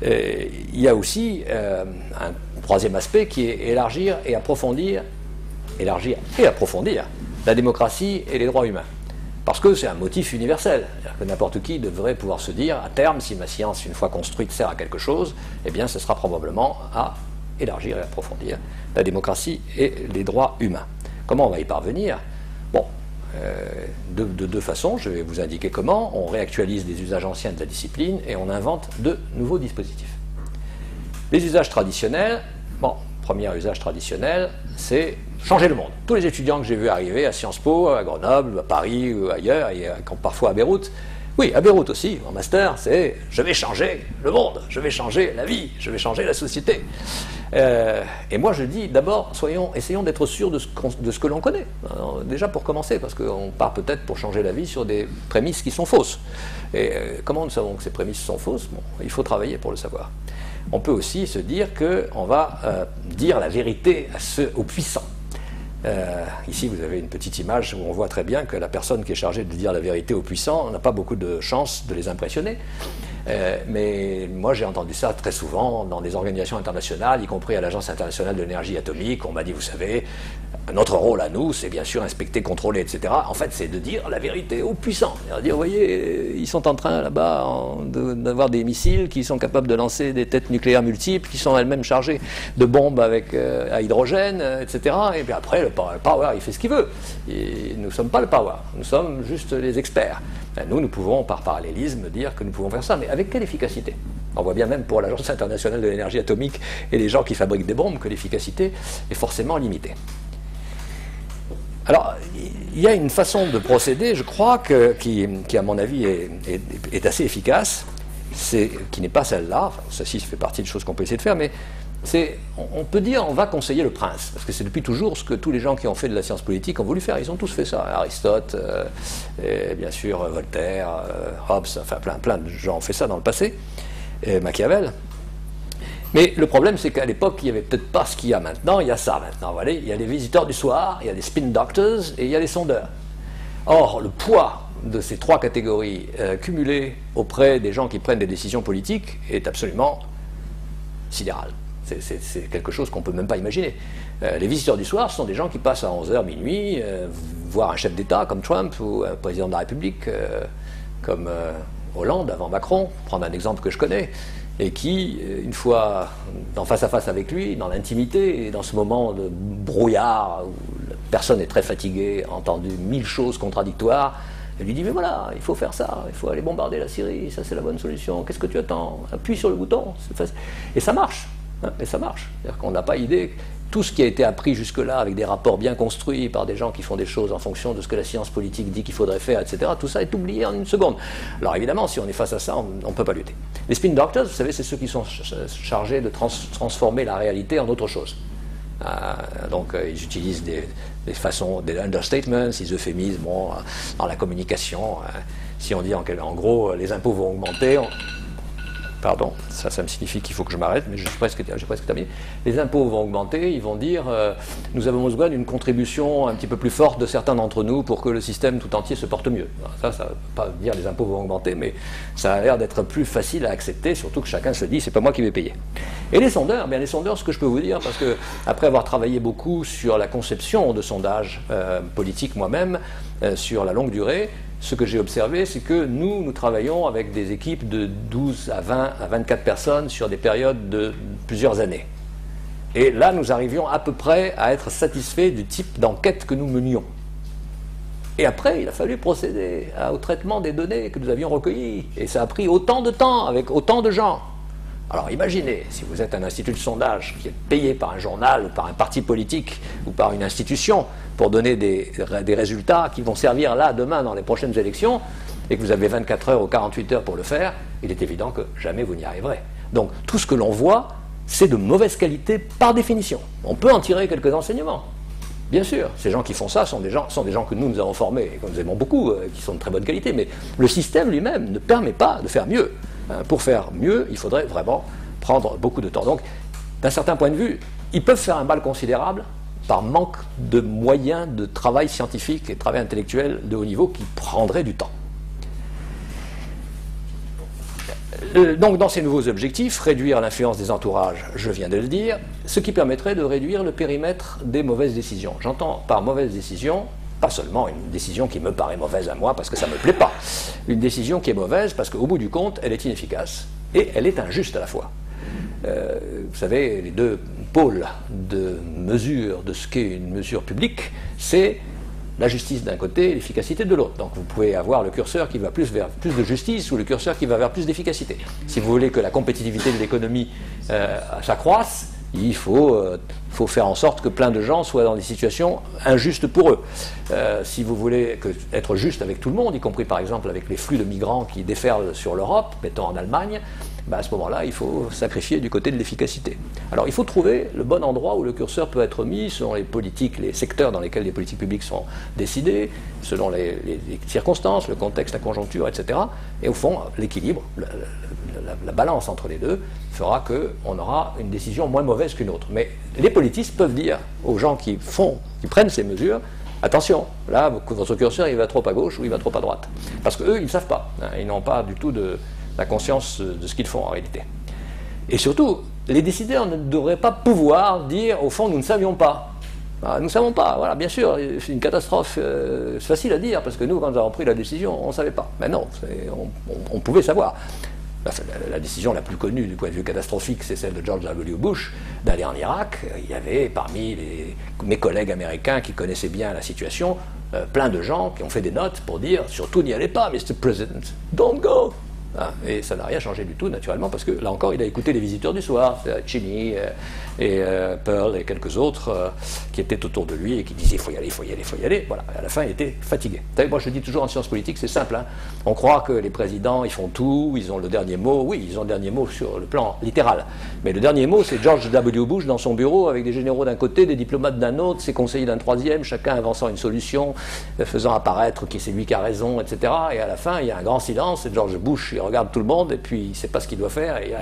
Il y a aussi un troisième aspect qui est élargir et approfondir la démocratie et les droits humains. Parce que c'est un motif universel. C'est-à-dire que n'importe qui devrait pouvoir se dire, à terme, si ma science, une fois construite, sert à quelque chose, eh bien, ce sera probablement à élargir et approfondir la démocratie et les droits humains. Comment on va y parvenir? Bon, de deux façons, je vais vous indiquer comment. On réactualise des usages anciens de la discipline et on invente de nouveaux dispositifs. Les usages traditionnels, bon, premier usage traditionnel, c'est changer le monde. Tous les étudiants que j'ai vus arriver à Sciences Po, à Grenoble, à Paris ou ailleurs, et parfois à Beyrouth, oui, à Beyrouth aussi, en master, c'est « je vais changer le monde, je vais changer la vie, je vais changer la société ». Et moi je dis d'abord, essayons d'être sûrs de ce que l'on connaît. Alors, déjà pour commencer, parce qu'on part peut-être pour changer la vie sur des prémices qui sont fausses. Et comment nous savons que ces prémices sont fausses? Bon, il faut travailler pour le savoir. On peut aussi se dire qu'on va dire la vérité aux puissants. Ici, vous avez une petite image où on voit très bien que la personne qui est chargée de dire la vérité aux puissants n'a pas beaucoup de chance de les impressionner. Mais moi, j'ai entendu ça très souvent dans des organisations internationales, y compris à l'Agence internationale de l'énergie atomique. On m'a dit, vous savez, notre rôle à nous, c'est bien sûr inspecter, contrôler, etc. En fait, c'est de dire la vérité aux puissants. Dire, vous voyez, ils sont en train là-bas d'avoir des missiles qui sont capables de lancer des têtes nucléaires multiples, qui sont elles-mêmes chargées de bombes à hydrogène, etc. Et puis après, le power, il fait ce qu'il veut. Et nous ne sommes pas le power, nous sommes juste les experts. Nous pouvons, par parallélisme, dire que nous pouvons faire ça, mais avec quelle efficacité? On voit bien même pour l'Agence internationale de l'énergie atomique et les gens qui fabriquent des bombes que l'efficacité est forcément limitée. Alors, il y a une façon de procéder, je crois, qui à mon avis, est assez efficace, qui n'est pas celle-là, enfin, ceci fait partie des choses qu'on peut essayer de faire, mais on peut dire on va conseiller le prince, parce que c'est depuis toujours ce que tous les gens qui ont fait de la science politique ont voulu faire, ils ont tous fait ça, Aristote, et bien sûr Voltaire, Hobbes, enfin plein de gens ont fait ça dans le passé, et Machiavel. Mais le problème, c'est qu'à l'époque, il n'y avait peut-être pas ce qu'il y a maintenant, il y a ça maintenant. Vous voyez, il y a les visiteurs du soir, il y a les spin doctors et il y a les sondeurs. Or, le poids de ces trois catégories cumulées auprès des gens qui prennent des décisions politiques est absolument sidéral. C'est quelque chose qu'on ne peut même pas imaginer. Les visiteurs du soir, ce sont des gens qui passent à 11h, minuit, voir un chef d'État comme Trump ou un président de la République comme Hollande avant Macron, prendre un exemple que je connais, et qui, une fois en face à face avec lui, dans l'intimité, et dans ce moment de brouillard où la personne est très fatiguée, a entendu 1000 choses contradictoires, elle lui dit, mais voilà, il faut faire ça, il faut aller bombarder la Syrie, ça c'est la bonne solution, qu'est-ce que tu attends? Appuie sur le bouton, c'est facile. Et ça marche, hein, et ça marche. C'est-à-dire qu'on n'a pas idée, tout ce qui a été appris jusque-là avec des rapports bien construits par des gens qui font des choses en fonction de ce que la science politique dit qu'il faudrait faire, etc., tout ça est oublié en une seconde. Alors évidemment, si on est face à ça, on ne peut pas lutter. Les spin doctors, vous savez, c'est ceux qui sont chargés de transformer la réalité en autre chose. Donc ils utilisent des façons, des understatements, des euphémismes dans la communication. Si on dit en gros les impôts vont augmenter, pardon, ça me signifie qu'il faut que je m'arrête, mais j'ai presque terminé. Les impôts vont augmenter, ils vont dire nous avons besoin d'une contribution un petit peu plus forte de certains d'entre nous pour que le système tout entier se porte mieux. Alors ça ne veut pas dire les impôts vont augmenter, mais ça a l'air d'être plus facile à accepter, surtout que chacun se dit c'est pas moi qui vais payer. Et les sondeurs, bien les sondeurs, ce que je peux vous dire, parce que après avoir travaillé beaucoup sur la conception de sondages politiques moi-même, sur la longue durée, ce que j'ai observé, c'est que nous travaillons avec des équipes de 12 à 20 à 24 personnes sur des périodes de plusieurs années. Et là, nous arrivions à peu près à être satisfaits du type d'enquête que nous menions. Et après, il a fallu procéder au traitement des données que nous avions recueillies. Et ça a pris autant de temps, avec autant de gens. Alors imaginez, si vous êtes un institut de sondage qui est payé par un journal ou par un parti politique ou par une institution pour donner des résultats qui vont servir là, demain, dans les prochaines élections, et que vous avez 24 heures ou 48 heures pour le faire, il est évident que jamais vous n'y arriverez. Donc tout ce que l'on voit, c'est de mauvaise qualité par définition. On peut en tirer quelques enseignements. Bien sûr, ces gens qui font ça sont des gens que nous avons formés et que nous aimons beaucoup, qui sont de très bonne qualité, mais le système lui-même ne permet pas de faire mieux. Pour faire mieux, il faudrait vraiment prendre beaucoup de temps. Donc, d'un certain point de vue, ils peuvent faire un mal considérable par manque de moyens de travail scientifique et de travail intellectuel de haut niveau qui prendrait du temps. Donc, dans ces nouveaux objectifs, réduire l'influence des entourages, je viens de le dire, ce qui permettrait de réduire le périmètre des mauvaises décisions. J'entends par mauvaise décision, pas seulement une décision qui me paraît mauvaise à moi parce que ça ne me plaît pas, une décision qui est mauvaise parce qu'au bout du compte, elle est inefficace et elle est injuste à la fois. Vous savez, les deux pôles de mesure de ce qu'est une mesure publique, c'est la justice d'un côté et l'efficacité de l'autre. Donc vous pouvez avoir le curseur qui va plus vers plus de justice ou le curseur qui va vers plus d'efficacité. Si vous voulez que la compétitivité de l'économie s'accroisse, il faut faire en sorte que plein de gens soient dans des situations injustes pour eux. Si vous voulez être juste avec tout le monde, y compris par exemple avec les flux de migrants qui déferlent sur l'Europe, mettons en Allemagne, à ce moment-là, il faut sacrifier du côté de l'efficacité. Alors il faut trouver le bon endroit où le curseur peut être mis selon les politiques, les secteurs dans lesquels les politiques publiques sont décidées, selon les circonstances, le contexte, la conjoncture, etc. Et au fond, l'équilibre, la balance entre les deux fera qu'on aura une décision moins mauvaise qu'une autre. Mais les politistes peuvent dire aux gens qui prennent ces mesures, attention, là, votre curseur, il va trop à gauche ou il va trop à droite. Parce qu'eux, ils ne savent pas. Ils n'ont pas du tout la conscience de ce qu'ils font en réalité. Et surtout, les décideurs ne devraient pas pouvoir dire, au fond, nous ne savions pas. Nous ne savons pas, voilà, bien sûr, c'est une catastrophe, c'est facile à dire, parce que nous, quand nous avons pris la décision, on ne savait pas. Mais non, on pouvait savoir. La décision la plus connue du point de vue catastrophique, c'est celle de George W. Bush d'aller en Irak. Il y avait parmi mes collègues américains qui connaissaient bien la situation, plein de gens qui ont fait des notes pour dire, surtout n'y allez pas, Mr. President, don't go. Et ça n'a rien changé du tout, naturellement, parce que là encore, il a écouté les visiteurs du soir, Cheney et Pearl et quelques autres qui étaient autour de lui et qui disaient il faut y aller, il faut y aller, il faut y aller. Voilà, à la fin, il était fatigué. Vous savez, moi je dis toujours en sciences politiques, c'est simple. On croit que les présidents, ils font tout, ils ont le dernier mot. Oui, ils ont le dernier mot sur le plan littéral. Mais le dernier mot, c'est George W. Bush dans son bureau avec des généraux d'un côté, des diplomates d'un autre, ses conseillers d'un troisième, chacun avançant une solution, faisant apparaître qui c'est lui qui a raison, etc. Et à la fin, il y a un grand silence et George Bush, il regarde tout le monde et puis il ne sait pas ce qu'il doit faire. Et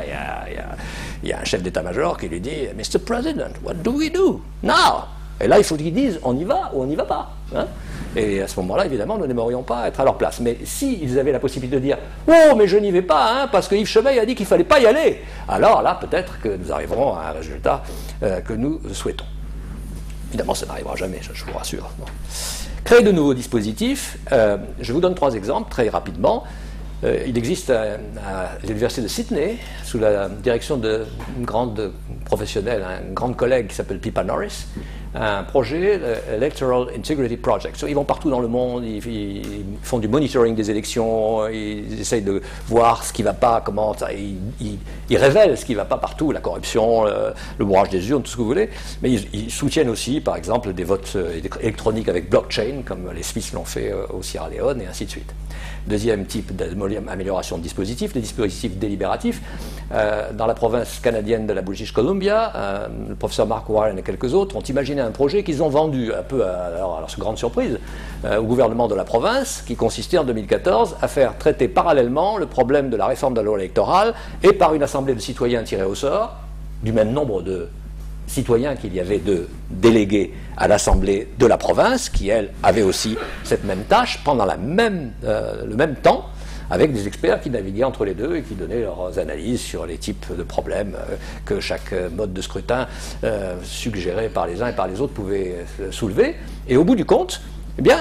il y a un chef d'état-major qui lui dit « Mr. President, what do we do now ?» Et là, il faut qu'ils disent « on y va ou on n'y va pas ». Et à ce moment-là, évidemment, nous n'aimerions pas être à leur place. Mais s'ils avaient la possibilité de dire « oh, mais je n'y vais pas, parce que Yves Cheveil a dit qu'il ne fallait pas y aller », alors là, peut-être que nous arriverons à un résultat que nous souhaitons. Évidemment, ça n'arrivera jamais, je vous rassure. Non. Créer de nouveaux dispositifs, je vous donne 3 exemples très rapidement. Il existe à l'université de Sydney, sous la direction d'une grande professionnelle, une grande collègue qui s'appelle Pippa Norris, un projet, l'Electoral Integrity Project. Ils vont partout dans le monde, ils font du monitoring des élections, ils essayent de voir ce qui ne va pas, ils révèlent ce qui ne va pas partout, la corruption, le bourrage des urnes, tout ce que vous voulez, mais ils soutiennent aussi, par exemple, des votes électroniques avec blockchain, comme les Suisses l'ont fait au Sierra Leone, et ainsi de suite. Deuxième type d'amélioration de dispositifs, les dispositifs délibératifs. Dans la province canadienne de la British Columbia, le professeur Mark Warren et quelques autres ont imaginé un projet qu'ils ont vendu un peu à leur grande surprise au gouvernement de la province, qui consistait en 2014 à faire traiter parallèlement le problème de la réforme de la loi électorale et par une assemblée de citoyens tirés au sort, du même nombre de citoyens qu'il y avait de délégués à l'Assemblée de la province, qui, elle, avait aussi cette même tâche pendant le même temps, avec des experts qui naviguaient entre les deux et qui donnaient leurs analyses sur les types de problèmes que chaque mode de scrutin suggéré par les uns et par les autres pouvait soulever. Et au bout du compte, eh bien,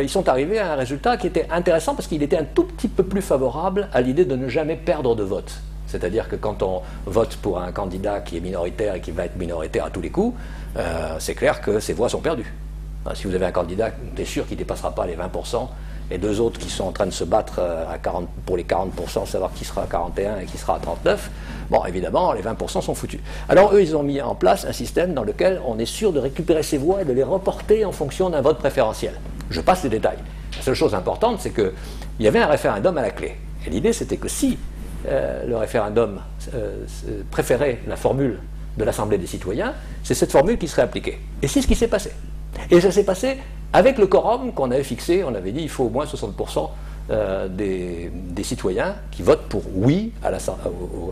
ils sont arrivés à un résultat qui était intéressant parce qu'il était un tout petit peu plus favorable à l'idée de ne jamais perdre de vote. C'est-à-dire que quand on vote pour un candidat qui est minoritaire et qui va être minoritaire à tous les coups, c'est clair que ses voix sont perdues. Si vous avez un candidat, c'est sûr qu'il ne dépassera pas les 20%, et deux autres qui sont en train de se battre pour les 40%, savoir qui sera à 41 et qui sera à 39, bon, évidemment, les 20% sont foutus. Alors, eux, ils ont mis en place un système dans lequel on est sûr de récupérer ces voix et de les reporter en fonction d'un vote préférentiel. Je passe les détails. La seule chose importante, c'est qu'il y avait un référendum à la clé. Et l'idée, c'était que si le référendum préférait la formule de l'Assemblée des citoyens, c'est cette formule qui serait appliquée. Et c'est ce qui s'est passé. Et ça s'est passé avec le quorum qu'on avait fixé. On avait dit qu'il faut au moins 60% des citoyens qui votent pour oui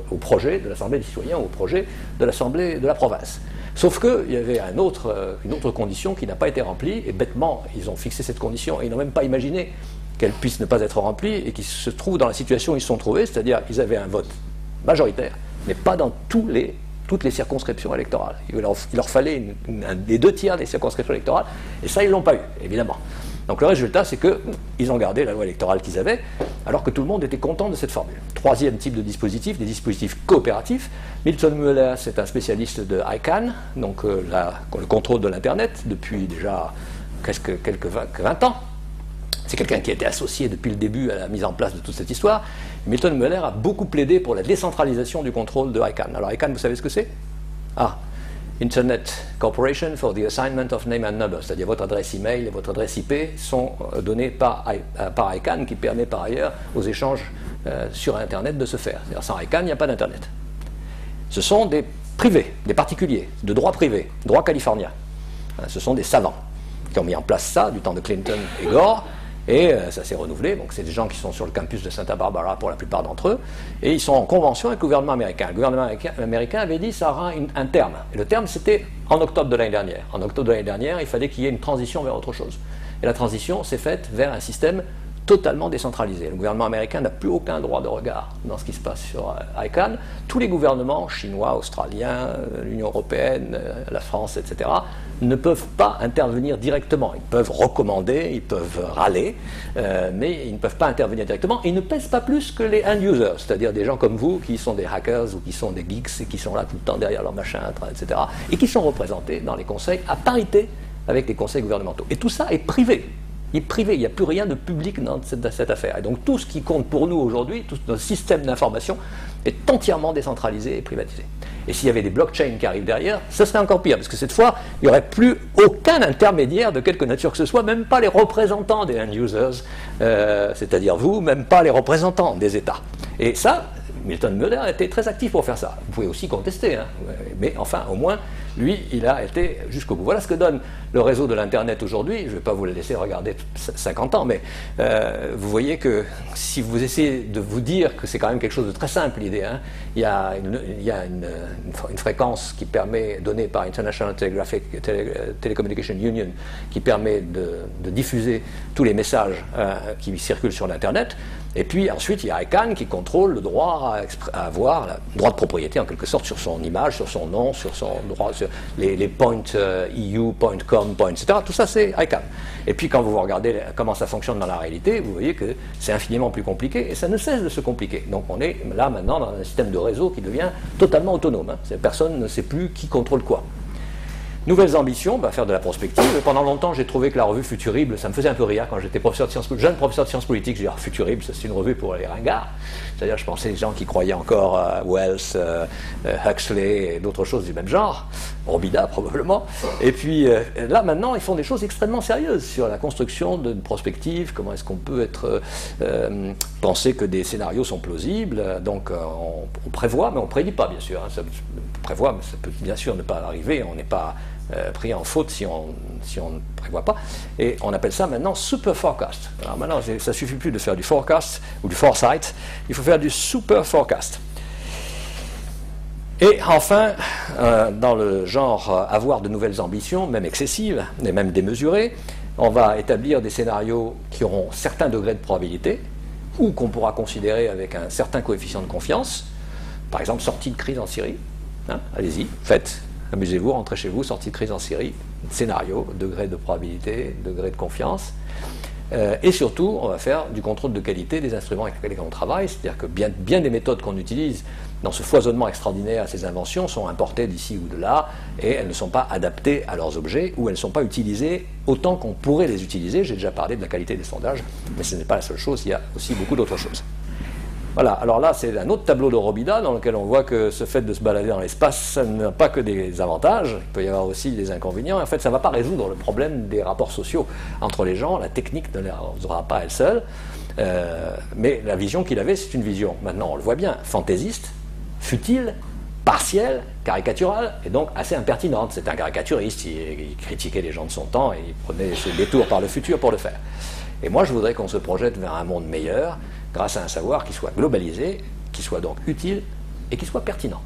au projet de l'Assemblée des citoyens ou au projet de l'Assemblée de la province. Sauf qu'il y avait une autre condition qui n'a pas été remplie, et bêtement, ils ont fixé cette condition, et ils n'ont même pas imaginé qu'elle puisse ne pas être remplie, et qu'ils se trouvent dans la situation où ils se sont trouvés, c'est-à-dire qu'ils avaient un vote majoritaire, mais pas dans toutes les circonscriptions électorales. Il leur fallait les 2/3 des circonscriptions électorales, et ça, ils ne l'ont pas eu, évidemment. Donc le résultat, c'est qu'ils ont gardé la loi électorale qu'ils avaient, alors que tout le monde était content de cette formule. Troisième type de dispositif, des dispositifs coopératifs. Milton Mueller, c'est un spécialiste de ICANN, donc le contrôle de l'Internet, depuis déjà presque 20 ans. C'est quelqu'un qui a été associé depuis le début à la mise en place de toute cette histoire. Milton Mueller a beaucoup plaidé pour la décentralisation du contrôle de ICANN. Alors ICANN, vous savez ce que c'est? Internet Corporation for the Assignment of Name and Number, c'est-à-dire votre adresse email et votre adresse IP sont données par ICANN, qui permet par ailleurs aux échanges sur Internet de se faire. C'est-à-dire sans ICANN, il n'y a pas d'Internet. Ce sont des privés, des particuliers, de droit privé, droit californien. Ce sont des savants qui ont mis en place ça du temps de Clinton et Gore, et ça s'est renouvelé. Donc c'est des gens qui sont sur le campus de Santa Barbara pour la plupart d'entre eux, et ils sont en convention avec le gouvernement américain. Le gouvernement américain avait dit ça aura un terme, et le terme c'était en octobre de l'année dernière. En octobre de l'année dernière, il fallait qu'il y ait une transition vers autre chose. Et la transition s'est faite vers un système totalement décentralisé. Le gouvernement américain n'a plus aucun droit de regard dans ce qui se passe sur ICANN. Tous les gouvernements, chinois, australiens, l'Union européenne, la France, etc., ne peuvent pas intervenir directement. Ils peuvent recommander, ils peuvent râler, mais ils ne peuvent pas intervenir directement. Et ils ne pèsent pas plus que les end-users, c'est-à-dire des gens comme vous qui sont des hackers ou qui sont des geeks et qui sont là tout le temps derrière leur machin, etc., et qui sont représentés dans les conseils à parité avec les conseils gouvernementaux. Et tout ça est privé. Il est privé, il n'y a plus rien de public dans cette affaire. Et donc tout ce qui compte pour nous aujourd'hui, tout notre système d'information est entièrement décentralisé et privatisé. Et s'il y avait des blockchains qui arrivent derrière, ce serait encore pire, parce que cette fois, il n'y aurait plus aucun intermédiaire de quelque nature que ce soit, même pas les représentants des end-users, c'est-à-dire vous, même pas les représentants des États. Et ça, Milton Mueller était très actif pour faire ça. Vous pouvez aussi contester, hein, mais enfin, au moins, lui, il a été jusqu'au bout. Voilà ce que donne le réseau de l'Internet aujourd'hui. Je ne vais pas vous le laisser regarder 50 ans, mais vous voyez que si vous essayez de vous dire que c'est quand même quelque chose de très simple, l'idée, hein, il y a une fréquence qui permet, donnée par International Telecommunication Union, qui permet de diffuser tous les messages qui circulent sur l'Internet. Et puis ensuite, il y a ICANN qui contrôle le droit à avoir, le droit de propriété en quelque sorte sur son image, sur son nom, sur son droit, sur les points EU, point .com, point, etc. Tout ça, c'est ICANN. Et puis quand vous regardez comment ça fonctionne dans la réalité, vous voyez que c'est infiniment plus compliqué et ça ne cesse de se compliquer. Donc on est là maintenant dans un système de réseau qui devient totalement autonome. Hein. Personne ne sait plus qui contrôle quoi. Nouvelles ambitions, faire de la prospective. Pendant longtemps, j'ai trouvé que la revue Futurible, ça me faisait un peu rire quand j'étais jeune professeur de sciences politiques. Je disais, Futurible, c'est une revue pour les ringards. C'est-à-dire, je pensais aux gens qui croyaient encore à Wells, Huxley et d'autres choses du même genre. Robida, probablement. Et puis, là, maintenant, ils font des choses extrêmement sérieuses sur la construction d'une prospective. Comment est-ce qu'on peut penser que des scénarios sont plausibles. Donc, on prévoit, mais on ne prédit pas, bien sûr. Hein. Ça prévoit, mais ça peut bien sûr ne pas arriver. On n'est pas pris en faute si on ne prévoit pas. Et on appelle ça maintenant super forecast. Alors maintenant, ça ne suffit plus de faire du forecast ou du foresight, il faut faire du super forecast. Et enfin, dans le genre avoir de nouvelles ambitions, même excessives, et même démesurées, on va établir des scénarios qui auront certains degrés de probabilité, ou qu'on pourra considérer avec un certain coefficient de confiance. Par exemple, sortie de crise en Syrie. Hein, allez-y, faites. Amusez-vous, rentrez chez vous, sortie de crise en Syrie, scénario, degré de probabilité, degré de confiance. Et surtout, on va faire du contrôle de qualité des instruments avec lesquels on travaille, c'est-à-dire que bien des méthodes qu'on utilise dans ce foisonnement extraordinaire, ces inventions sont importées d'ici ou de là, et elles ne sont pas adaptées à leurs objets, ou elles ne sont pas utilisées autant qu'on pourrait les utiliser. J'ai déjà parlé de la qualité des sondages, mais ce n'est pas la seule chose, il y a aussi beaucoup d'autres choses. Voilà, alors là c'est un autre tableau de Robida dans lequel on voit que ce fait de se balader dans l'espace, ça n'a pas que des avantages, il peut y avoir aussi des inconvénients. En fait, ça ne va pas résoudre le problème des rapports sociaux entre les gens, la technique ne les résoudra pas elle seule, mais la vision qu'il avait, c'est une vision, maintenant on le voit bien, fantaisiste, futile, partielle, caricaturale, et donc assez impertinente. C'est un caricaturiste, il critiquait les gens de son temps et il prenait ses détours par le futur pour le faire. Et moi je voudrais qu'on se projette vers un monde meilleur, grâce à un savoir qui soit globalisé, qui soit donc utile et qui soit pertinent.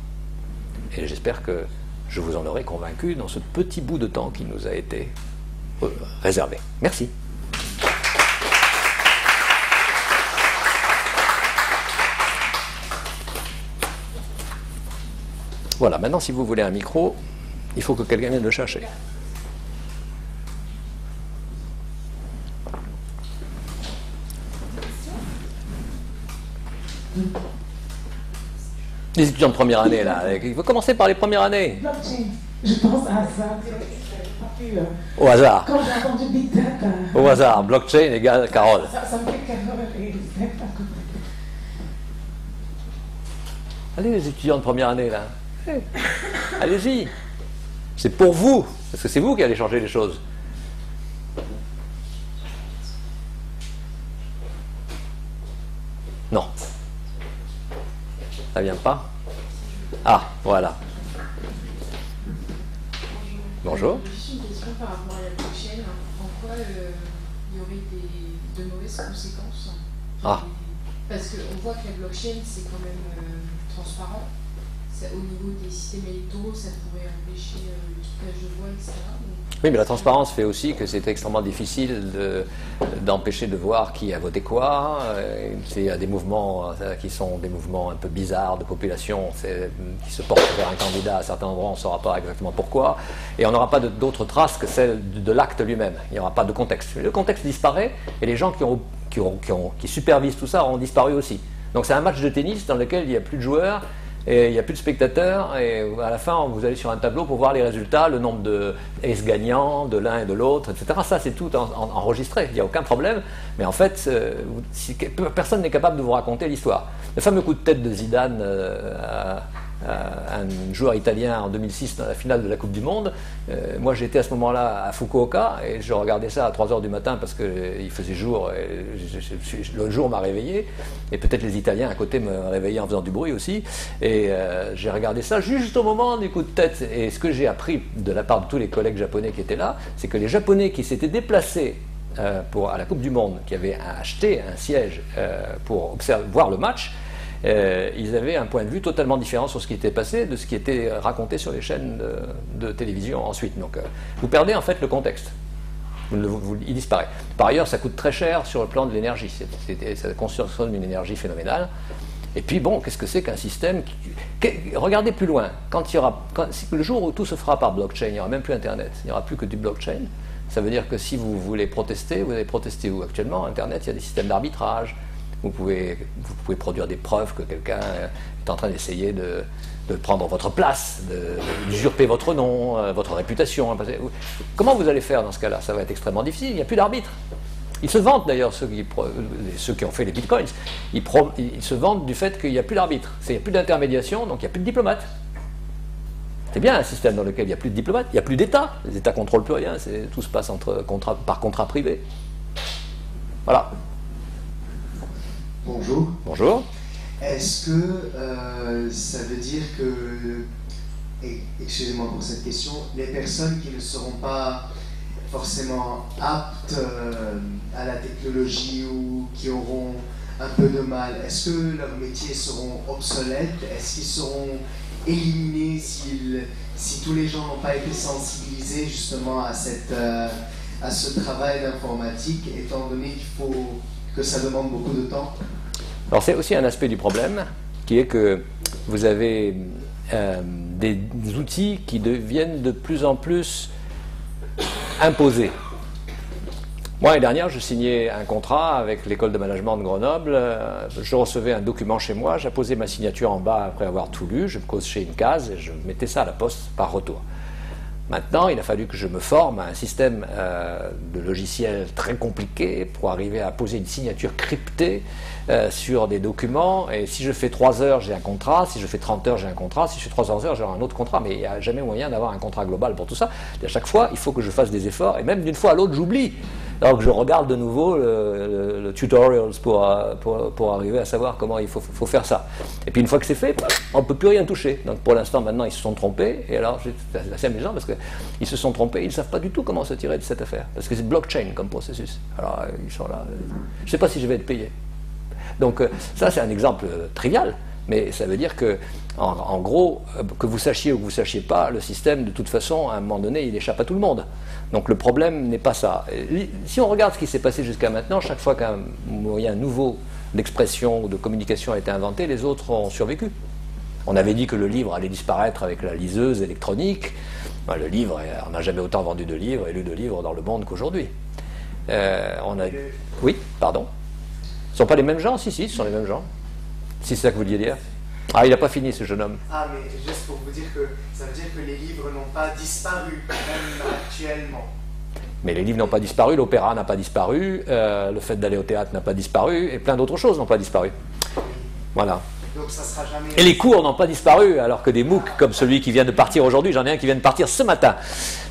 Et j'espère que je vous en aurai convaincu dans ce petit bout de temps qui nous a été réservé. Merci. Voilà, maintenant si vous voulez un micro, il faut que quelqu'un vienne le chercher. Les étudiants de première année, là, il faut commencer par les premières années. Je pense à ça. Au hasard. Quand j'ai entendu Big Data. Au hasard, blockchain égale Carole. Ça me fait Carole et Big Data. Allez, les étudiants de première année, là. Allez-y. C'est pour vous, parce que c'est vous qui allez changer les choses. Non. Ça vient pas? Ah, voilà. Bonjour. Juste une question par rapport à la blockchain. En quoi il y aurait de mauvaises conséquences? Parce qu'on voit que la blockchain, c'est quand même transparent. Ça, au niveau des systèmes électoraux, ça pourrait empêcher le trucage de voix, etc. Oui, mais la transparence fait aussi que c'est extrêmement difficile d'empêcher de voir qui a voté quoi. Il y a des mouvements qui sont des mouvements un peu bizarres de population qui se portent vers un candidat à certains endroits, on ne saura pas exactement pourquoi. Et on n'aura pas d'autres traces que celles de l'acte lui-même. Il n'y aura pas de contexte. Le contexte disparaît et les gens qui supervisent tout ça auront disparu aussi. Donc c'est un match de tennis dans lequel il n'y a plus de joueurs, et il n'y a plus de spectateurs, et à la fin, vous allez sur un tableau pour voir les résultats, le nombre de aces gagnants de l'un et de l'autre, etc. Ça, c'est tout enregistré, il n'y a aucun problème. Mais en fait, personne n'est capable de vous raconter l'histoire. Le fameux coup de tête de Zidane un joueur italien en 2006 dans la finale de la Coupe du Monde. Moi j'étais à ce moment-là à Fukuoka et je regardais ça à 3h du matin parce qu'il faisait jour et le jour m'a réveillé et peut-être les Italiens à côté me réveillaient en faisant du bruit aussi et j'ai regardé ça juste au moment du coup de tête et ce que j'ai appris de la part de tous les collègues japonais qui étaient là, c'est que les Japonais qui s'étaient déplacés à la Coupe du Monde, qui avaient acheté un siège pour voir le match, ils avaient un point de vue totalement différent sur ce qui était passé de ce qui était raconté sur les chaînes de télévision ensuite. Donc vous perdez en fait le contexte. Il disparaît. Par ailleurs, ça coûte très cher sur le plan de l'énergie. Ça consomme une énergie phénoménale. Et puis bon, qu'est-ce que c'est qu'un système regardez plus loin. Le jour où tout se fera par blockchain, il n'y aura même plus Internet. Il n'y aura plus que du blockchain. Ça veut dire que si vous voulez protester, vous allez protester où? Actuellement, Internet, il y a des systèmes d'arbitrage. Vous pouvez produire des preuves que quelqu'un est en train d'essayer de prendre votre place, d'usurper votre nom, votre réputation. Comment vous allez faire dans ce cas-là? Ça va être extrêmement difficile, il n'y a plus d'arbitre. Ils se vantent d'ailleurs, ceux qui ont fait les bitcoins, ils se vantent du fait qu'il n'y a plus d'arbitre. Il n'y a plus d'intermédiation, donc il n'y a plus de diplomate. C'est bien un système dans lequel il n'y a plus de diplomates, il n'y a plus d'État. Les États ne contrôlent plus rien, tout se passe par contrat privé. Voilà. Bonjour. Bonjour. Est-ce que ça veut dire que, excusez-moi pour cette question, les personnes qui ne seront pas forcément aptes à la technologie ou qui auront un peu de mal, est-ce que leurs métiers seront obsolètes? Est-ce qu'ils seront éliminés si tous les gens n'ont pas été sensibilisés justement à ce travail d'informatique, étant donné que ça demande beaucoup de temps? Alors c'est aussi un aspect du problème, qui est que vous avez des outils qui deviennent de plus en plus imposés. Moi, l'année dernière, je signais un contrat avec l'école de management de Grenoble. Je recevais un document chez moi, j'apposais ma signature en bas après avoir tout lu, je me cochais une case et je mettais ça à la poste par retour. Maintenant, il a fallu que je me forme à un système de logiciel très compliqué pour arriver à poser une signature cryptée sur des documents. Et si je fais 3 heures, j'ai un contrat. Si je fais 30 heures, j'ai un contrat. Si je fais 300 heures, j'ai un autre contrat. Mais il n'y a jamais moyen d'avoir un contrat global pour tout ça. Et à chaque fois, il faut que je fasse des efforts. Et même d'une fois à l'autre, j'oublie. Donc je regarde de nouveau le tutorials pour arriver à savoir comment il faut faire ça. Et puis une fois que c'est fait, on ne peut plus rien toucher. Donc pour l'instant, maintenant, ils se sont trompés. Et alors, c'est assez amusant parce qu'ils se sont trompés. Ils ne savent pas du tout comment se tirer de cette affaire. Parce que c'est blockchain comme processus. Alors ils sont là. Je ne sais pas si je vais être payé. Donc ça, c'est un exemple trivial. Mais ça veut dire que, en gros, que vous sachiez ou que vous ne sachiez pas, le système, de toute façon, à un moment donné, il échappe à tout le monde. Donc le problème n'est pas ça. Si on regarde ce qui s'est passé jusqu'à maintenant, chaque fois qu'un moyen nouveau d'expression ou de communication a été inventé, les autres ont survécu. On avait dit que le livre allait disparaître avec la liseuse électronique. Ben, le livre, on n'a jamais autant vendu de livres et lu de livres dans le monde qu'aujourd'hui. Oui, pardon. Ce ne sont pas les mêmes gens? Si, ce sont les mêmes gens. Si c'est ça que vous vouliez dire. Ah, il n'a pas fini ce jeune homme. Ah, mais juste pour vous dire que ça veut dire que les livres n'ont pas disparu, même actuellement. Mais les livres n'ont pas disparu, l'opéra n'a pas disparu, le fait d'aller au théâtre n'a pas disparu, et plein d'autres choses n'ont pas disparu. Voilà. Donc ça sera jamais... Et les cours n'ont pas disparu, alors que des MOOC, comme celui qui vient de partir aujourd'hui, j'en ai un qui vient de partir ce matin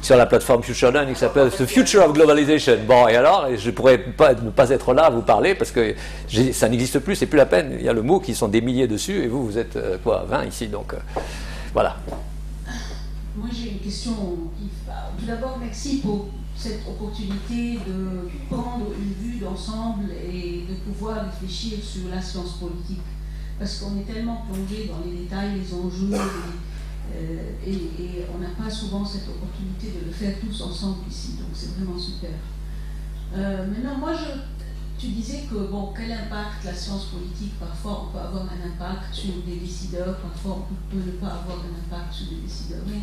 sur la plateforme FutureLearn qui s'appelle The Future of Globalization. Bon, et alors, je ne pourrais ne pas être là à vous parler parce que ça n'existe plus, c'est plus la peine. Il y a le MOOC, ils sont des milliers dessus, et vous êtes 20 ici, donc voilà. Moi j'ai une question. Tout d'abord, merci pour cette opportunité de prendre une vue d'ensemble et de pouvoir réfléchir sur la science politique. Parce qu'on est tellement plongé dans les détails, les enjeux, et on n'a pas souvent cette opportunité de le faire tous ensemble ici, donc c'est vraiment super. Maintenant, tu disais que, bon, quel impact la science politique, parfois on peut avoir un impact sur des décideurs, parfois on peut ne pas avoir un impact sur des décideurs. Mais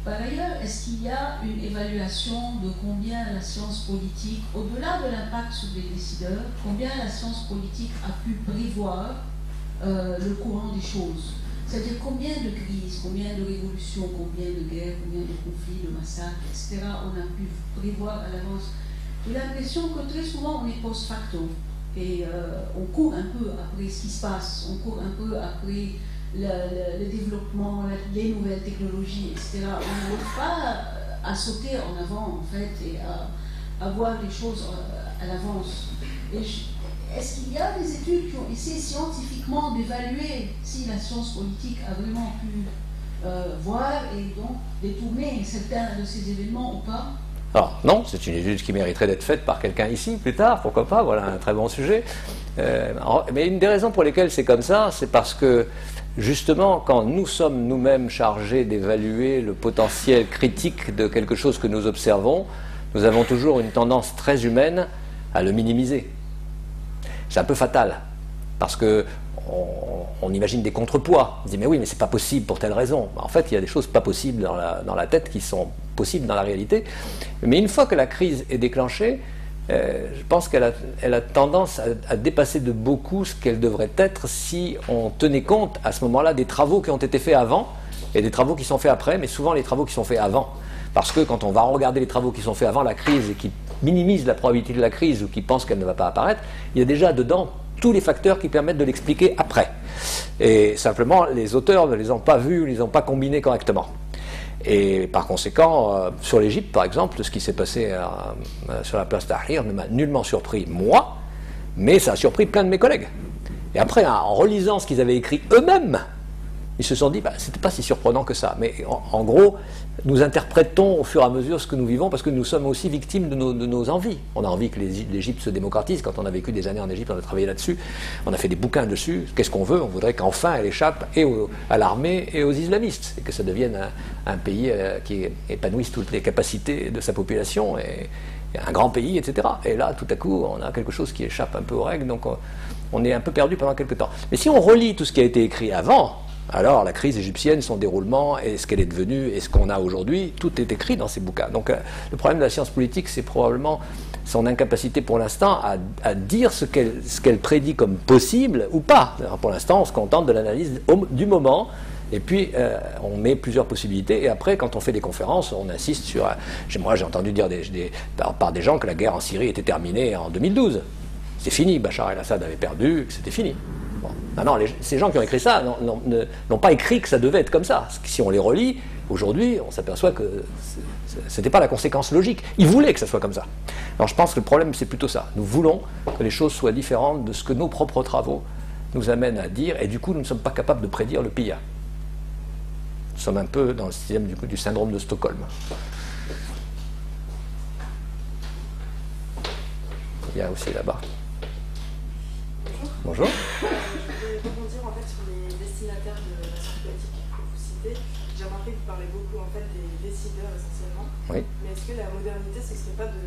par ailleurs, est-ce qu'il y a une évaluation de combien la science politique, au-delà de l'impact sur les décideurs, combien la science politique a pu prévoir le courant des choses? C'est-à-dire combien de crises, combien de révolutions, combien de guerres, combien de conflits, de massacres, etc. on a pu prévoir à l'avance. J'ai l'impression que très souvent on est post facto et on court un peu après ce qui se passe, on court un peu après le développement, les nouvelles technologies, etc. On n'arrive pas à sauter en avant en fait et à voir les choses à l'avance. Est-ce qu'il y a des études qui ont essayé scientifiquement d'évaluer si la science politique a vraiment pu voir et donc détourner certains de ces événements ou pas? Alors non, c'est une étude qui mériterait d'être faite par quelqu'un ici plus tard, pourquoi pas, voilà un très bon sujet. Mais une des raisons pour lesquelles c'est comme ça, c'est parce que justement quand nous sommes nous-mêmes chargés d'évaluer le potentiel critique de quelque chose que nous observons, nous avons toujours une tendance très humaine à le minimiser. C'est un peu fatal, parce que on imagine des contrepoids. On dit mais oui, mais c'est pas possible pour telle raison. En fait, il y a des choses pas possibles dans la tête qui sont possibles dans la réalité. Mais une fois que la crise est déclenchée, je pense qu'elle a tendance à dépasser de beaucoup ce qu'elle devrait être si on tenait compte à ce moment-là des travaux qui ont été faits avant et des travaux qui sont faits après, mais souvent les travaux qui sont faits avant. Parce que quand on va regarder les travaux qui sont faits avant la crise et qui minimisent la probabilité de la crise ou qui pensent qu'elle ne va pas apparaître, il y a déjà dedans tous les facteurs qui permettent de l'expliquer après. Et simplement, les auteurs ne les ont pas vus, ne les ont pas combinés correctement. Et par conséquent, sur l'Égypte, par exemple, ce qui s'est passé sur la place Tahrir ne m'a nullement surpris, moi, mais ça a surpris plein de mes collègues. Et après, en relisant ce qu'ils avaient écrit eux-mêmes, ils se sont dit, c'était pas si surprenant que ça. Mais en gros, nous interprétons au fur et à mesure ce que nous vivons parce que nous sommes aussi victimes de nos envies. On a envie que l'Égypte se démocratise. Quand on a vécu des années en Égypte, on a travaillé là-dessus. On a fait des bouquins dessus. Qu'est-ce qu'on veut? On voudrait qu'enfin elle échappe à l'armée et aux islamistes. Et que ça devienne un pays qui épanouisse toutes les capacités de sa population. Et un grand pays, etc. Et là, tout à coup, on a quelque chose qui échappe un peu aux règles. Donc on est un peu perdu pendant quelque temps. Mais si on relit tout ce qui a été écrit avant, Alors la crise égyptienne, son déroulement, et ce qu'elle est devenue, et ce qu'on a aujourd'hui, tout est écrit dans ces bouquins. Donc le problème de la science politique, c'est probablement son incapacité pour l'instant à dire ce qu'elle prédit comme possible ou pas. Alors, pour l'instant, on se contente de l'analyse du moment. Et puis, on met plusieurs possibilités. Et après, quand on fait des conférences, on insiste sur... Moi, j'ai entendu dire par des gens que la guerre en Syrie était terminée en 2012. C'est fini, Bachar el-Assad avait perdu, que c'était fini. Bon. Maintenant, ces gens qui ont écrit ça n'ont pas écrit que ça devait être comme ça. Si on les relit, aujourd'hui, on s'aperçoit que ce n'était pas la conséquence logique. Ils voulaient que ça soit comme ça. Alors, je pense que le problème, c'est plutôt ça. Nous voulons que les choses soient différentes de ce que nos propres travaux nous amènent à dire. Et du coup, nous ne sommes pas capables de prédire le pire. Nous sommes un peu dans le système du syndrome de Stockholm. Il y a aussi là-bas. Bonjour. Je voulais rebondir en fait sur les destinataires de la science politique que vous citez. J'ai remarqué que vous parlez beaucoup en fait des décideurs essentiellement. Oui. Mais est-ce que la modernité, ce ne serait pas de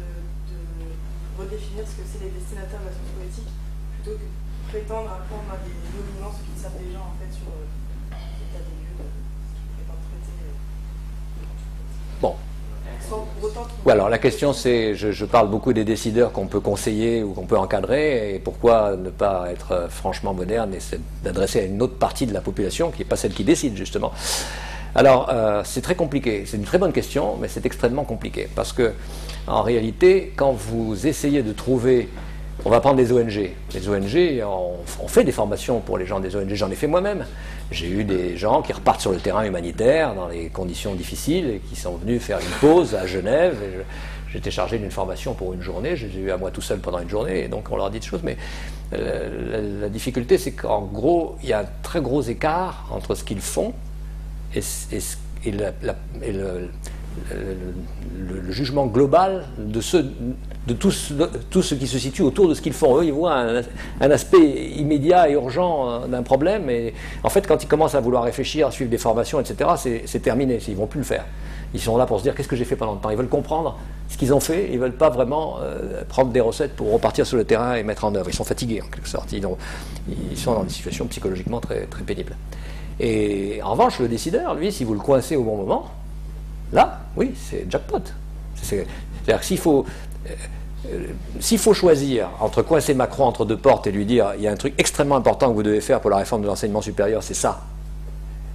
redéfinir ce que c'est les destinataires de la science politique plutôt que de prétendre apprendre à des dominants ce qu'ils savent déjà en fait sur l'état des lieux de Bon. Oui, alors la question c'est, je parle beaucoup des décideurs qu'on peut conseiller ou qu'on peut encadrer, et pourquoi ne pas être franchement moderne et d'adresser à une autre partie de la population qui n'est pas celle qui décide justement. Alors c'est très compliqué, c'est une très bonne question, mais c'est extrêmement compliqué, parce que en réalité, quand vous essayez de trouver... On va prendre des ONG. Les ONG, on fait des formations pour les gens des ONG, j'en ai fait moi-même. J'ai eu des gens qui repartent sur le terrain humanitaire dans des conditions difficiles et qui sont venus faire une pause à Genève. J'étais chargé d'une formation pour une journée, je les ai eu à moi tout seul pendant une journée, et donc on leur dit des choses. Mais la difficulté, c'est qu'en gros, il y a un très gros écart entre ce qu'ils font et le jugement global de tout ce qui se situe autour de ce qu'ils font. Eux, ils voient un aspect immédiat et urgent d'un problème, et en fait, quand ils commencent à vouloir réfléchir, à suivre des formations, etc., c'est terminé, ils ne vont plus le faire. Ils sont là pour se dire, qu'est-ce que j'ai fait pendant le temps? Ils veulent comprendre ce qu'ils ont fait, ils ne veulent pas vraiment prendre des recettes pour repartir sur le terrain et mettre en œuvre. Ils sont fatigués, en quelque sorte. Ils sont dans des situations psychologiquement très, très pénibles. Et en revanche, le décideur, lui, si vous le coincez au bon moment, là, oui, c'est jackpot. C'est-à-dire que s'il faut choisir entre coincer Macron entre deux portes et lui dire il y a un truc extrêmement important que vous devez faire pour la réforme de l'enseignement supérieur, c'est ça,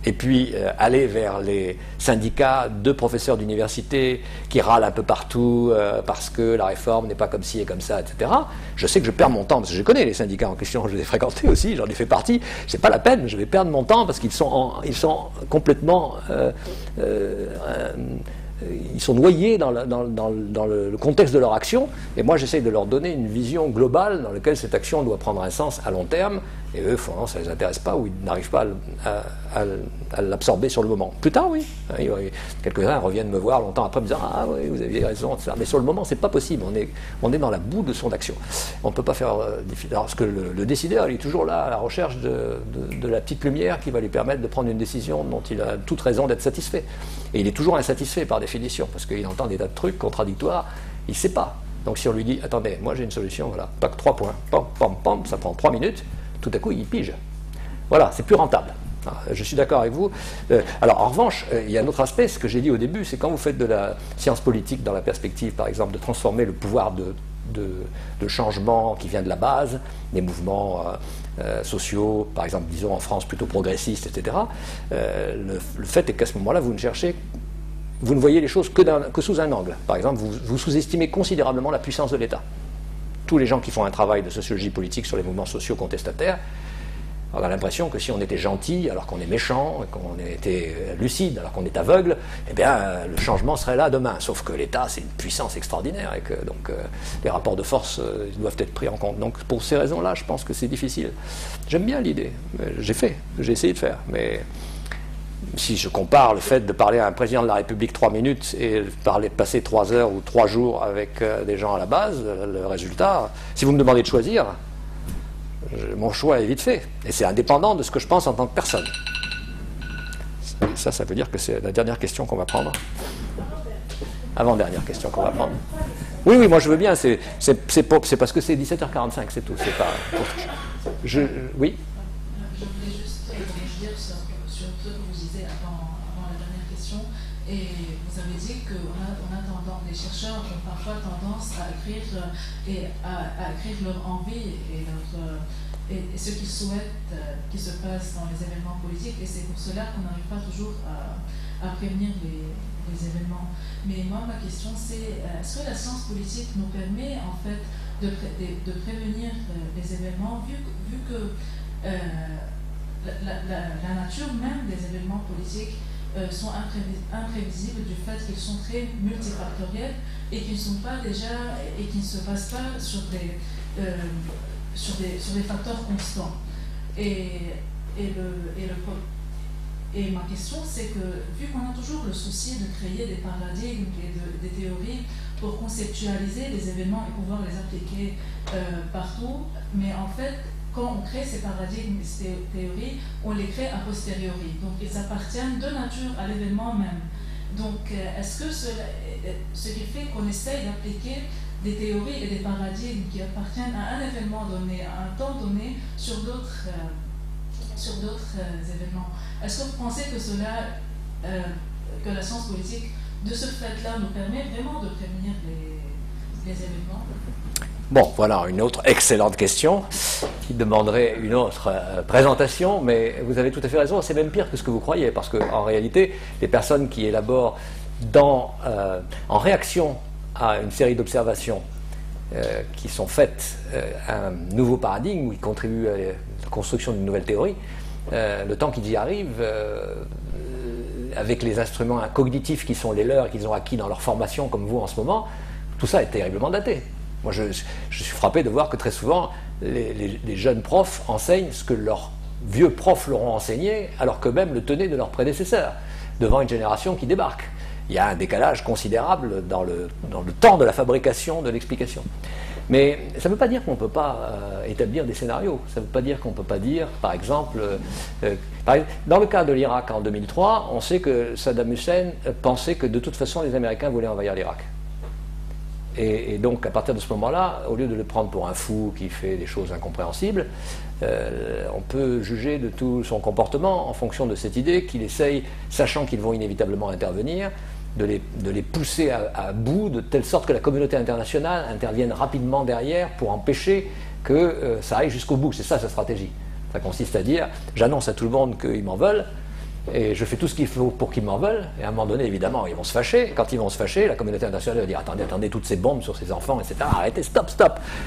et puis aller vers les syndicats de professeurs d'université qui râlent un peu partout parce que la réforme n'est pas comme ci et comme ça, etc. Je sais que je perds mon temps, parce que je connais les syndicats en question, je les ai fréquentés aussi, j'en ai fait partie, c'est pas la peine, je vais perdre mon temps parce qu'ils sont complètement... ils sont noyés dans le contexte de leur action, et moi j'essaye de leur donner une vision globale dans laquelle cette action doit prendre un sens à long terme, et eux, ça ne les intéresse pas, ou ils n'arrivent pas à l'absorber sur le moment. Plus tard, oui. Quelques-uns reviennent me voir longtemps après me disant « Ah oui, vous aviez raison, etc. » Mais sur le moment, c'est pas possible, on est dans la boue de son action. On ne peut pas faire... Parce que le décideur, il est toujours là à la recherche de la petite lumière qui va lui permettre de prendre une décision dont il a toute raison d'être satisfait. Et il est toujours insatisfait par définition, parce qu'il entend des tas de trucs contradictoires, il ne sait pas. Donc si on lui dit, attendez, moi j'ai une solution, voilà, pas que 3 points, pam, pam, pam, ça prend 3 minutes, tout à coup il pige. Voilà, c'est plus rentable. Je suis d'accord avec vous. Alors en revanche, il y a un autre aspect, ce que j'ai dit au début, c'est quand vous faites de la science politique dans la perspective, par exemple, de transformer le pouvoir de changement qui vient de la base, des mouvements sociaux, par exemple, disons en France plutôt progressistes, etc. Le fait est qu'à ce moment-là, vous ne voyez les choses que sous un angle. Par exemple, vous sous-estimez considérablement la puissance de l'État. Tous les gens qui font un travail de sociologie politique sur les mouvements sociaux contestataires, on a l'impression que si on était gentil alors qu'on est méchant, qu'on était lucide alors qu'on est aveugle, eh bien le changement serait là demain. Sauf que l'État, c'est une puissance extraordinaire et que donc les rapports de force ils doivent être pris en compte. Donc pour ces raisons-là, je pense que c'est difficile. J'aime bien l'idée, j'ai essayé de faire, mais si je compare le fait de parler à un président de la République 3 minutes et de passer 3 heures ou 3 jours avec des gens à la base, le résultat, si vous me demandez de choisir, mon choix est vite fait. Et c'est indépendant de ce que je pense en tant que personne. Ça veut dire que c'est la dernière question qu'on va prendre. Avant-dernière question qu'on va prendre. Oui, moi je veux bien. C'est parce que c'est 17h45, c'est tout. C'est pas... Oui. Je voulais juste réagir sur les chercheurs ont parfois tendance à écrire, à écrire leur envie et ce qu'ils souhaitent qui se passe dans les événements politiques, et c'est pour cela qu'on n'arrive pas toujours à prévenir les événements. Mais moi, ma question, c'est est-ce que la science politique nous permet en fait de prévenir les événements, vu que la nature même des événements politiques sont imprévisibles du fait qu'ils sont très multifactoriels et qu'ils ne sont pas déjà et qui ne se basent pas sur des facteurs constants. Et ma question, c'est que vu qu'on a toujours le souci de créer des paradigmes et des théories pour conceptualiser les événements et pouvoir les appliquer partout, mais en fait, quand on crée ces paradigmes et ces théories, on les crée a posteriori. Donc, ils appartiennent de nature à l'événement même. Donc, est-ce que ce qui fait qu'on essaye d'appliquer des théories et des paradigmes qui appartiennent à un événement donné, à un temps donné, sur d'autres événements, est-ce que vous pensez que que la science politique, de ce fait-là, nous permet vraiment de prévenir les événements? Bon, voilà une autre excellente question qui demanderait une autre présentation, mais vous avez tout à fait raison, c'est même pire que ce que vous croyez, parce qu'en réalité, les personnes qui élaborent en réaction à une série d'observations qui sont faites à un nouveau paradigme, ou qui contribuent à la construction d'une nouvelle théorie, le temps qu'ils y arrivent, avec les instruments cognitifs qui sont les leurs, qu'ils ont acquis dans leur formation, comme vous en ce moment, tout ça est terriblement daté. Moi, je suis frappé de voir que très souvent, les jeunes profs enseignent ce que leurs vieux profs leur ont enseigné, alors qu'eux-mêmes le tenaient de leurs prédécesseurs, devant une génération qui débarque. Il y a un décalage considérable dans le temps de la fabrication de l'explication. Mais ça ne veut pas dire qu'on ne peut pas établir des scénarios. Ça ne veut pas dire qu'on ne peut pas dire, par exemple, dans le cas de l'Irak en 2003, on sait que Saddam Hussein pensait que de toute façon les Américains voulaient envahir l'Irak. Et donc, à partir de ce moment-là, au lieu de le prendre pour un fou qui fait des choses incompréhensibles, on peut juger de tout son comportement en fonction de cette idée qu'il essaye, sachant qu'ils vont inévitablement intervenir, de les pousser à bout, de telle sorte que la communauté internationale intervienne rapidement derrière pour empêcher que ça aille jusqu'au bout. C'est ça sa stratégie. Ça consiste à dire, j'annonce à tout le monde qu'ils m'en veulent, et je fais tout ce qu'il faut pour qu'ils m'en veulent, et à un moment donné, évidemment, ils vont se fâcher. Quand ils vont se fâcher, la communauté internationale va dire attendez, toutes ces bombes sur ces enfants, etc. Arrêtez, stop.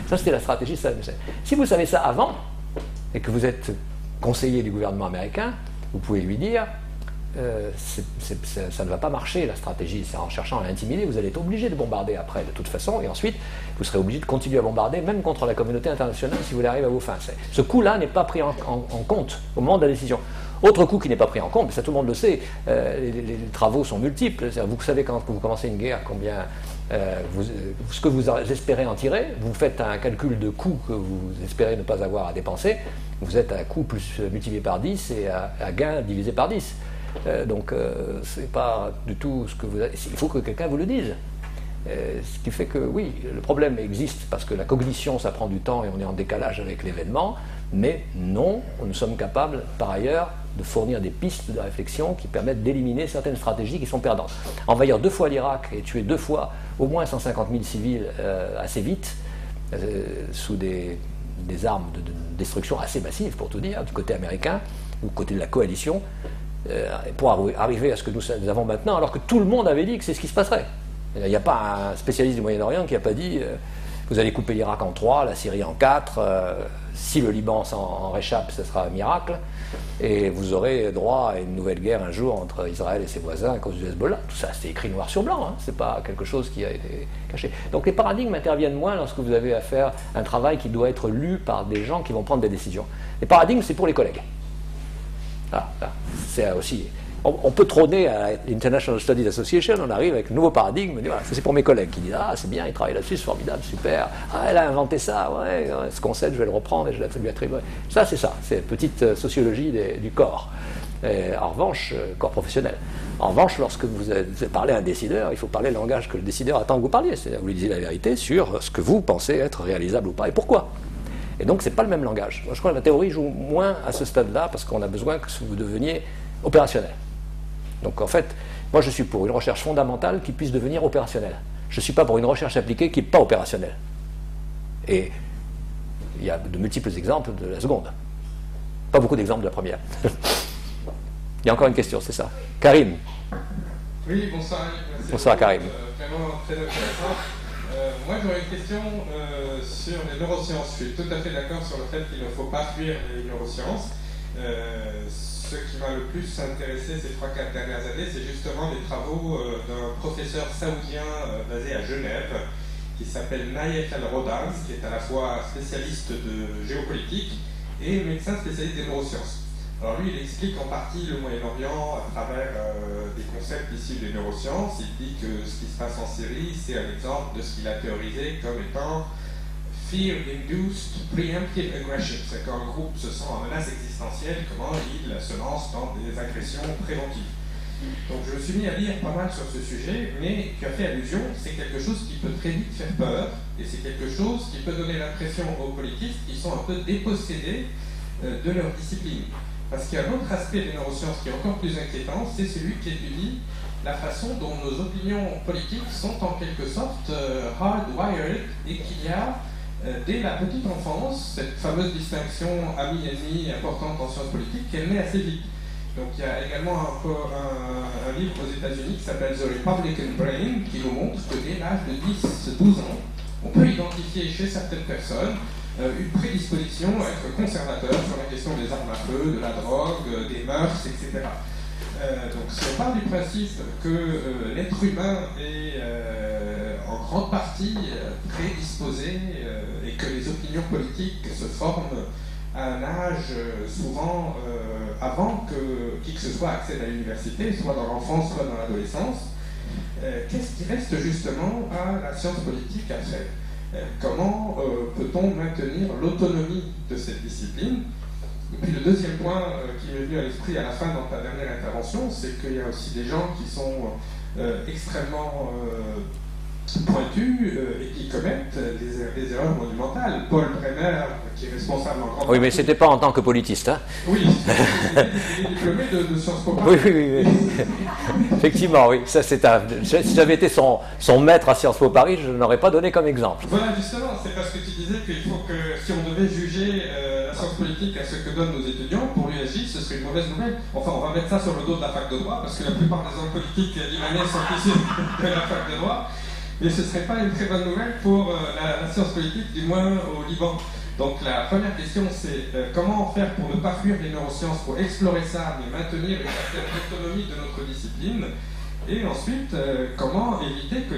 Ça, c'était la stratégie de Saddam Hussein. Si vous savez ça avant, et que vous êtes conseiller du gouvernement américain, vous pouvez lui dire ça ne va pas marcher, la stratégie. C'est en cherchant à l'intimider, vous allez être obligé de bombarder après, de toute façon, et ensuite, vous serez obligé de continuer à bombarder, même contre la communauté internationale, si vous voulez arriver à vos fins. Ce coup-là n'est pas pris en compte au moment de la décision. Autre coup qui n'est pas pris en compte, ça tout le monde le sait, les travaux sont multiples. Vous savez quand vous commencez une guerre, ce que vous espérez en tirer, vous faites un calcul de coût que vous espérez ne pas avoir à dépenser, vous êtes à coût plus multiplié par 10 et à gain divisé par 10. Donc c'est pas du tout ce que vous avez. Il faut que quelqu'un vous le dise. Ce qui fait que oui, le problème existe parce que la cognition ça prend du temps et on est en décalage avec l'événement, mais non, nous sommes capables par ailleurs de fournir des pistes de réflexion qui permettent d'éliminer certaines stratégies qui sont perdantes. Envahir 2 fois l'Irak et tuer 2 fois au moins 150 000 civils assez vite, sous des armes de destruction assez massives pour tout dire, du côté américain ou du côté de la coalition, pour arriver à ce que nous avons maintenant, alors que tout le monde avait dit que c'est ce qui se passerait. Il n'y a pas un spécialiste du Moyen-Orient qui n'a pas dit vous allez couper l'Irak en 3, la Syrie en 4, si le Liban en réchappe, ce sera un miracle, et vous aurez droit à une nouvelle guerre un jour entre Israël et ses voisins à cause du Hezbollah. Tout ça, c'est écrit noir sur blanc, c'est pas quelque chose qui a été caché. Donc les paradigmes interviennent moins lorsque vous avez à faire un travail qui doit être lu par des gens qui vont prendre des décisions. Les paradigmes, c'est pour les collègues. C'est aussi... On peut trôner à l'International Studies Association, on arrive avec un nouveau paradigme, on dit, voilà, c'est pour mes collègues qui disent c'est bien, ils travaillent là-dessus, c'est formidable, super, elle a inventé ça, ouais, ce concept, je vais le reprendre et je vais lui attribuer. Ça, c'est la petite sociologie du corps. En revanche, corps professionnel. En revanche, lorsque vous parlez à un décideur, il faut parler le langage que le décideur attend que vous parliez, c'est-à-dire vous lui disiez la vérité sur ce que vous pensez être réalisable ou pas et pourquoi. Et donc, c'est pas le même langage. Moi, je crois que la théorie joue moins à ce stade-là parce qu'on a besoin que vous deveniez opérationnel. Donc en fait, moi je suis pour une recherche fondamentale qui puisse devenir opérationnelle. je ne suis pas pour une recherche appliquée qui n'est pas opérationnelle. Et il y a de multiples exemples de la seconde. Pas beaucoup d'exemples de la première. Il y a encore une question, c'est ça. Karim. Oui, bonsoir. Merci. Bonsoir Karim. Vraiment très intéressant. Moi j'aurais une question sur les neurosciences. Je suis tout à fait d'accord sur le fait qu'il ne faut pas fuir les neurosciences. Ce qui m'a le plus intéressé ces 3-4 dernières années, c'est justement les travaux d'un professeur saoudien basé à Genève, qui s'appelle Nayef El-Rodaz, qui est à la fois spécialiste de géopolitique et médecin spécialiste des neurosciences. Alors lui, il explique en partie le Moyen-Orient à travers des concepts issus des neurosciences. Il dit que ce qui se passe en Syrie, c'est un exemple de ce qu'il a théorisé comme étant Fear-Induced Preemptive Aggression. C'est qu'un groupe se sent en menace existentielle, comment il se lance dans des agressions préventives. Donc je me suis mis à lire pas mal sur ce sujet, mais tu as fait allusion, c'est quelque chose qui peut très vite faire peur, et c'est quelque chose qui peut donner l'impression aux politistes qui sont un peu dépossédés de leur discipline. Parce qu'il y a un autre aspect des neurosciences qui est encore plus inquiétant, c'est celui qui étudie la façon dont nos opinions politiques sont en quelque sorte hardwired, et qu'il y a dès la petite enfance cette fameuse distinction ami-ennemi importante en sciences politiques qu'elle naît assez vite. Donc il y a également un livre aux États-Unis qui s'appelle The Republican Brain qui nous montre que dès l'âge de 10-12 ans, on peut identifier chez certaines personnes une prédisposition à être conservateur sur la question des armes à feu, de la drogue, des mœurs, etc. Donc si on part du principe que l'être humain est en grande partie prédisposé et que les opinions politiques se forment à un âge souvent avant que qui que ce soit accède à l'université, soit dans l'enfance, soit dans l'adolescence, qu'est-ce qui reste justement à la science politique après ? Comment peut-on maintenir l'autonomie de cette discipline ? Et puis le deuxième point qui m'est venu à l'esprit à la fin dans ta dernière intervention, c'est qu'il y a aussi des gens qui sont extrêmement pointus et qui commettent des erreurs monumentales. Paul Bremer, qui est responsable en grande Oui, mais c'était pas en tant que politiste, hein. Oui, il est diplômé de Sciences Po Paris. Oui. Effectivement, oui. Ça, si j'avais été son maître à Sciences Po Paris, je n'aurais pas donné comme exemple. Voilà, justement, c'est parce que tu disais qu'il faut que, si on devait juger la science politique à ce que donnent nos étudiants, pour l'USJ, ce serait une mauvaise nouvelle. Enfin, on va mettre ça sur le dos de la fac de droit, parce que la plupart des hommes politiques libanais sont issus de la fac de droit. Mais ce ne serait pas une très bonne nouvelle pour la science politique, du moins au Liban. Donc la première question, c'est comment faire pour ne pas fuir les neurosciences, pour explorer ça, mais maintenir une certaine autonomie de notre discipline. Et ensuite, comment éviter que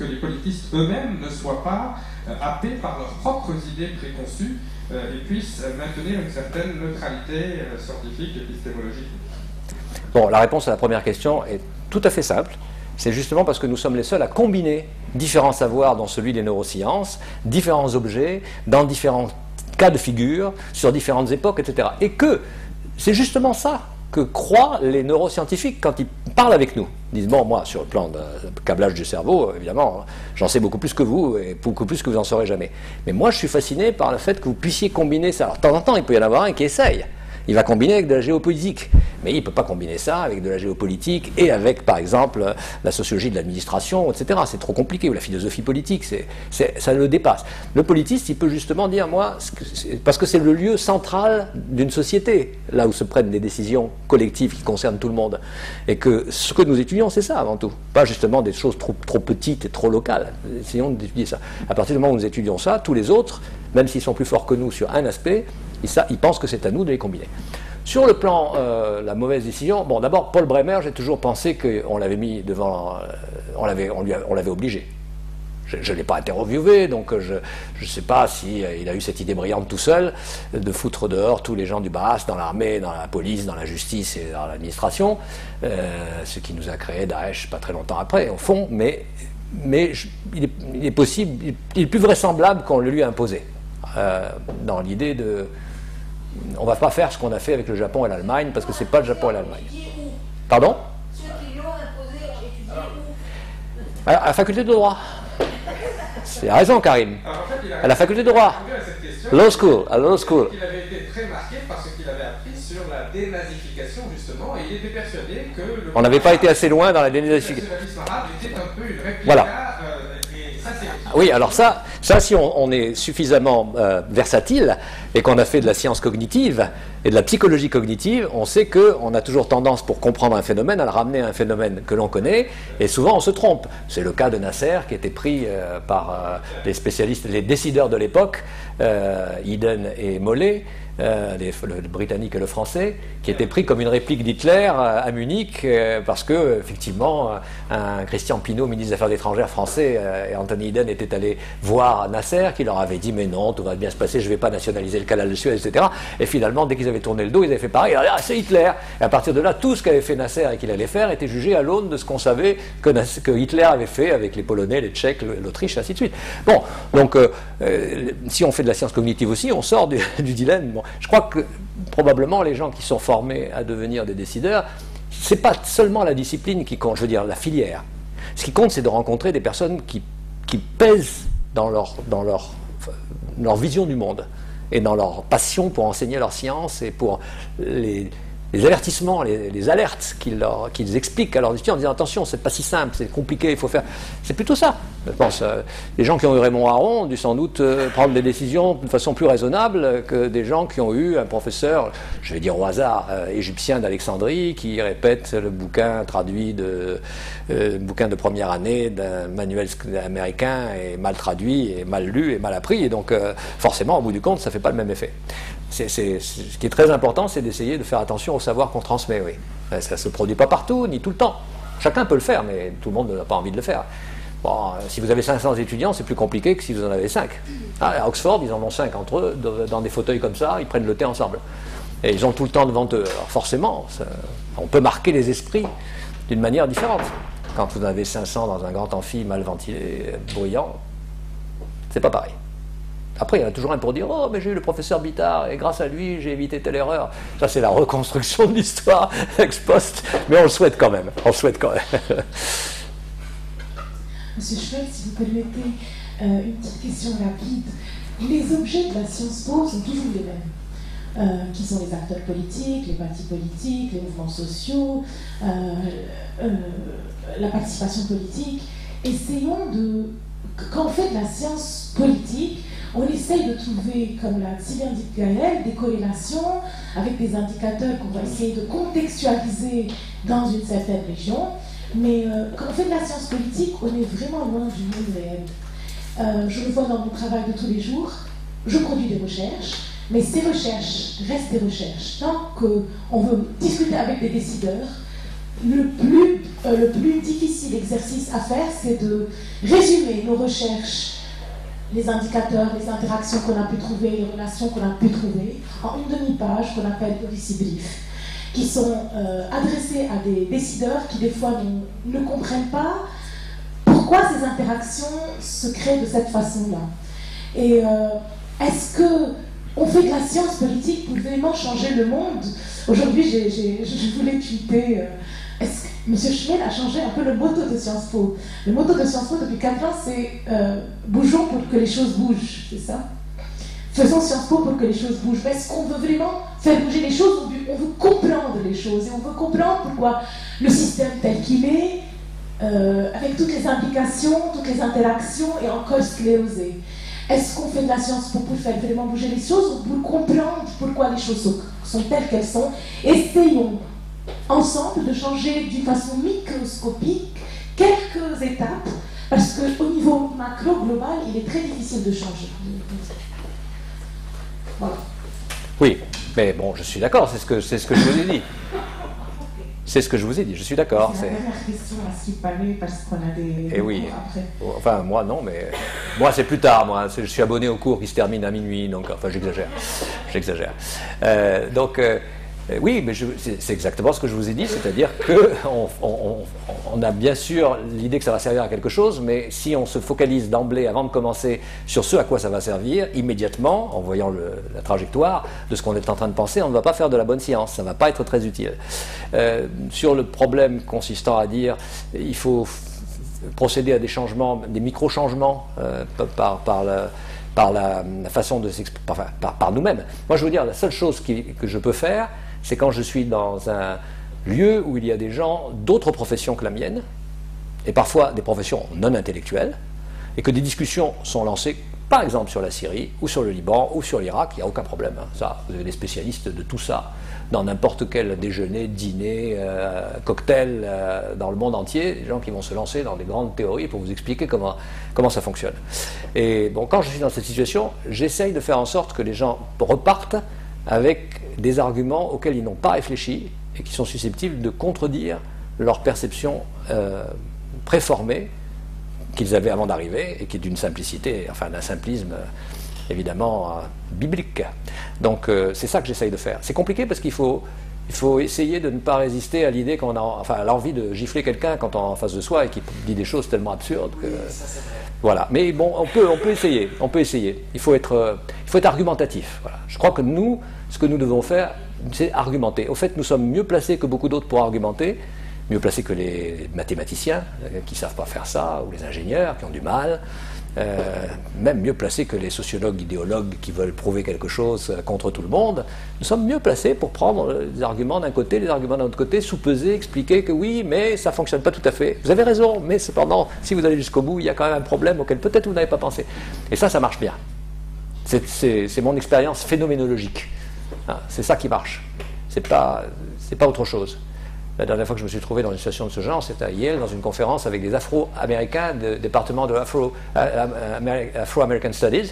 les politistes eux-mêmes ne soient pas happés par leurs propres idées préconçues et puissent maintenir une certaine neutralité scientifique et épistémologique. Bon, la réponse à la première question est tout à fait simple. C'est justement parce que nous sommes les seuls à combiner différents savoirs dans celui des neurosciences, différents objets, dans différents cas de figure, sur différentes époques, etc. Et que c'est justement ça que croient les neuroscientifiques quand ils parlent avec nous. Ils disent, bon, moi, sur le plan de câblage du cerveau, évidemment, j'en sais beaucoup plus que vous, et beaucoup plus que vous en saurez jamais. Mais moi, je suis fasciné par le fait que vous puissiez combiner ça. Alors, de temps en temps, il peut y en avoir un qui essaye. Il va combiner avec de la géopolitique. Mais il ne peut pas combiner ça avec de la géopolitique et avec, par exemple, la sociologie de l'administration, etc. C'est trop compliqué, ou la philosophie politique, ça le dépasse. Le politiste, il peut justement dire, moi, parce que c'est le lieu central d'une société, là où se prennent des décisions collectives qui concernent tout le monde. Et que ce que nous étudions, c'est ça avant tout. Pas justement des choses trop petites et trop locales. Essayons d'étudier ça. À partir du moment où nous étudions ça, tous les autres, même s'ils sont plus forts que nous sur un aspect, ils pensent que c'est à nous de les combiner. Sur le plan la mauvaise décision, bon, d'abord, Paul Bremer, j'ai toujours pensé qu'on l'avait mis devant, on l'avait obligé. Je ne l'ai pas interviewé, donc je ne sais pas s'il a eu cette idée brillante tout seul de foutre dehors tous les gens du Baas dans l'armée, dans la police, dans la justice et dans l'administration, ce qui nous a créé Daesh pas très longtemps après, au fond, mais il est possible, il est plus vraisemblable qu'on le lui a imposé, dans l'idée de... On ne va pas faire ce qu'on a fait avec le Japon et l'Allemagne, parce que ce n'est pas le Japon et l'Allemagne. Pardon ? Ceux qui l'ont imposé ont étudié où ? À la faculté de droit. C'est raison, Karim. Alors, en fait, à la faculté de droit. Law school, à law school. Il avait été très marqué par ce qu'il avait appris sur la dénazification, justement, et il était persuadé que... On n'avait pas été assez loin dans la dénazification. Le nationalisme arabe était un peu une réplica, Voilà. Et ça, c'est... Oui, alors ça si on est suffisamment versatile et qu'on a fait de la science cognitive et de la psychologie cognitive, on sait qu'on a toujours tendance, pour comprendre un phénomène, à le ramener à un phénomène que l'on connaît, et souvent on se trompe. C'est le cas de Nasser, qui était pris par les spécialistes, les décideurs de l'époque, Eden et Mollet, le britannique et le français, qui étaient pris comme une réplique d'Hitler à Munich, parce que, effectivement, un Christian Pineau, ministre des Affaires étrangères français, et Anthony Eden étaient allés voir Nasser, qui leur avait dit mais non, tout va bien se passer, je ne vais pas nationaliser le canal de Suez, etc. Et finalement, dès qu'ils avaient tourné le dos, ils avaient fait pareil. Alors, c'est Hitler. Et à partir de là, tout ce qu'avait fait Nasser et qu'il allait faire était jugé à l'aune de ce qu'on savait que Hitler avait fait avec les Polonais, les Tchèques, l'Autriche, ainsi de suite. Bon, donc si on fait de la science cognitive aussi, on sort du dilemme. Bon, je crois que probablement les gens qui sont formés à devenir des décideurs, c'est pas seulement la discipline qui compte, je veux dire la filière. Ce qui compte, c'est de rencontrer des personnes qui pèsent dans leur vision du monde et dans leur passion pour enseigner leur science et pour les avertissements, les alertes qu'ils expliquent à leurs étudiants en disant attention, c'est pas si simple, c'est compliqué, il faut faire. C'est plutôt ça. Je pense les gens qui ont eu Raymond Aron ont dû sans doute prendre des décisions de façon plus raisonnable que des gens qui ont eu un professeur, je vais dire au hasard, égyptien d'Alexandrie, qui répète le bouquin traduit bouquin de première année d'un manuel américain et mal traduit et mal lu et mal appris, et donc forcément, au bout du compte, ça ne fait pas le même effet. Ce qui est très important, c'est d'essayer de faire attention au savoir qu'on transmet, oui. Ça ne se produit pas partout, ni tout le temps. Chacun peut le faire, mais tout le monde n'a pas envie de le faire. Bon, si vous avez 500 étudiants, c'est plus compliqué que si vous en avez 5. À Oxford, ils en ont 5 entre eux, dans des fauteuils comme ça, ils prennent le thé ensemble. Et ils ont tout le temps devant eux. Alors forcément, on peut marquer les esprits d'une manière différente. Quand vous en avez 500 dans un grand amphi mal ventilé, bruyant, c'est pas pareil. Après, il y en a toujours un pour dire « Oh, mais j'ai eu le professeur Bittard, et grâce à lui, j'ai évité telle erreur. » Ça, c'est la reconstruction de l'histoire ex post, mais on le souhaite quand même. On le souhaite quand même. Monsieur Schwell, si vous permettez une petite question rapide. Les objets de la Sciences Po sont toujours les mêmes, qui sont les acteurs politiques, les partis politiques, les mouvements sociaux, la participation politique. Essayons de... Quand on fait de la science politique, on essaye de trouver, comme l'a si bien dit Gaël, des corrélations avec des indicateurs qu'on va essayer de contextualiser dans une certaine région. Mais quand on fait de la science politique, on est vraiment loin du monde réel. Je le vois dans mon travail de tous les jours. Je produis des recherches, mais ces recherches restent des recherches. Tant qu'on veut discuter avec des décideurs, le plus difficile exercice à faire, c'est de résumer nos recherches, les indicateurs, les interactions qu'on a pu trouver, les relations qu'on a pu trouver, en une demi-page qu'on appelle policy brief, qui sont adressés à des décideurs qui des fois ne comprennent pas pourquoi ces interactions se créent de cette façon-là. Et est-ce qu'on fait de la science politique pour vraiment changer le monde? Aujourd'hui, je voulais tweeter... Est-ce que M. Schmel a changé un peu le motto de Sciences Po? Le motto de Sciences Po depuis 4 ans, c'est bougeons pour que les choses bougent, c'est ça? Faisons Sciences Po pour que les choses bougent. Est-ce qu'on veut vraiment faire bouger les choses? On veut comprendre les choses et on veut comprendre pourquoi le système tel qu'il est, avec toutes les implications, toutes les interactions, est encore sclérosé. Est-ce qu'on fait de la Sciences Po pour faire vraiment bouger les choses ou pour comprendre pourquoi les choses sont telles qu'elles sont? Essayons ensemble de changer d'une façon microscopique quelques étapes, parce qu'au niveau macro-global, il est très difficile de changer. Voilà. Oui, mais bon, je suis d'accord, c'est ce que je vous ai dit. C'est ce que je vous ai dit, je suis d'accord. C'est la dernière question à ce qu'il paraît, parce qu'on a des... Et oui, après. Enfin, moi non, mais moi c'est plus tard, moi. Je suis abonné au cours qui se termine à minuit, donc, enfin, j'exagère. Oui, mais c'est exactement ce que je vous ai dit, c'est-à-dire qu'on a bien sûr l'idée que ça va servir à quelque chose, mais si on se focalise d'emblée, avant de commencer, sur ce à quoi ça va servir, immédiatement, en voyant la trajectoire de ce qu'on est en train de penser, on ne va pas faire de la bonne science, ça ne va pas être très utile. Sur le problème consistant à dire il faut procéder à des changements, des micro-changements par la façon de s'exprimer, par nous-mêmes. Moi, je veux dire, la seule chose que je peux faire, c'est quand je suis dans un lieu où il y a des gens d'autres professions que la mienne, et parfois des professions non intellectuelles, et que des discussions sont lancées, par exemple sur la Syrie, ou sur le Liban, ou sur l'Irak, il n'y a aucun problème. Hein. Ça, vous avez des spécialistes de tout ça, dans n'importe quel déjeuner, dîner, cocktail, dans le monde entier, des gens qui vont se lancer dans des grandes théories pour vous expliquer comment ça fonctionne. Et bon, quand je suis dans cette situation, j'essaye de faire en sorte que les gens repartent avec des arguments auxquels ils n'ont pas réfléchi et qui sont susceptibles de contredire leur perception préformée qu'ils avaient avant d'arriver, et qui est d'une simplicité, enfin d'un simplisme évidemment biblique. Donc c'est ça que j'essaye de faire. C'est compliqué parce qu'il faut essayer de ne pas résister à l'idée qu'on a, enfin à l'envie de gifler quelqu'un quand on est en face de soi et qui dit des choses tellement absurdes que... Ça, c'est vrai. Voilà. Mais bon, on peut essayer. Il faut être argumentatif. Voilà. Je crois que nous, ce que nous devons faire, c'est argumenter. Au fait, nous sommes mieux placés que beaucoup d'autres pour argumenter, mieux placés que les mathématiciens qui ne savent pas faire ça, ou les ingénieurs qui ont du mal, même mieux placés que les sociologues, idéologues qui veulent prouver quelque chose contre tout le monde. Nous sommes mieux placés pour prendre des arguments d'un côté, des arguments d'un autre côté, sous-peser, expliquer que oui, mais ça ne fonctionne pas tout à fait. Vous avez raison, mais cependant, si vous allez jusqu'au bout, il y a quand même un problème auquel peut-être vous n'avez pas pensé. Et ça marche bien. C'est mon expérience phénoménologique. C'est ça qui marche. C'est pas autre chose. La dernière fois que je me suis trouvé dans une situation de ce genre, c'était à Yale, dans une conférence avec des Afro-Américains du département de Afro-American Studies,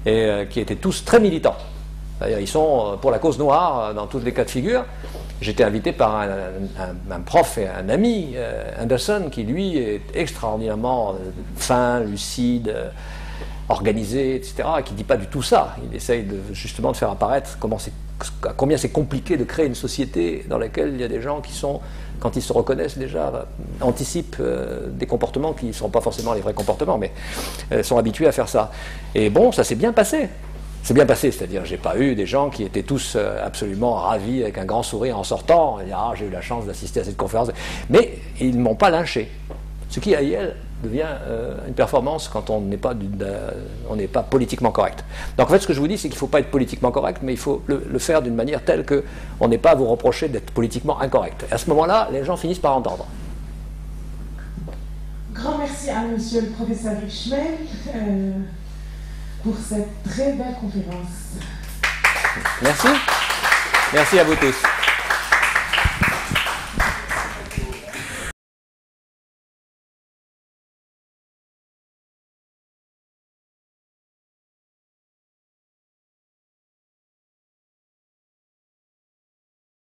et qui étaient tous très militants. C'est-à-dire, ils sont pour la cause noire dans tous les cas de figure. J'étais invité par un prof et un ami, Anderson, qui lui est extraordinairement fin, lucide, organisé, etc., et qui ne dit pas du tout ça. Il essaye justement de faire apparaître combien c'est compliqué de créer une société dans laquelle il y a des gens qui sont, quand ils se reconnaissent déjà, anticipent des comportements qui ne sont pas forcément les vrais comportements, mais sont habitués à faire ça. Et bon, ça s'est bien passé. C'est bien passé, c'est-à-dire j'ai pas eu des gens qui étaient tous absolument ravis avec un grand sourire en sortant, et dire, ah, j'ai eu la chance d'assister à cette conférence, mais ils ne m'ont pas lynché. Ce qui à Yale devient une performance quand on n'est pas politiquement correct. Donc en fait ce que je vous dis c'est qu'il ne faut pas être politiquement correct, mais il faut le faire d'une manière telle qu'on n'ait pas à vous reprocher d'être politiquement incorrect. Et à ce moment-là, les gens finissent par entendre. Grand merci à monsieur le professeur Richemel pour cette très belle conférence. Merci. Merci à vous tous.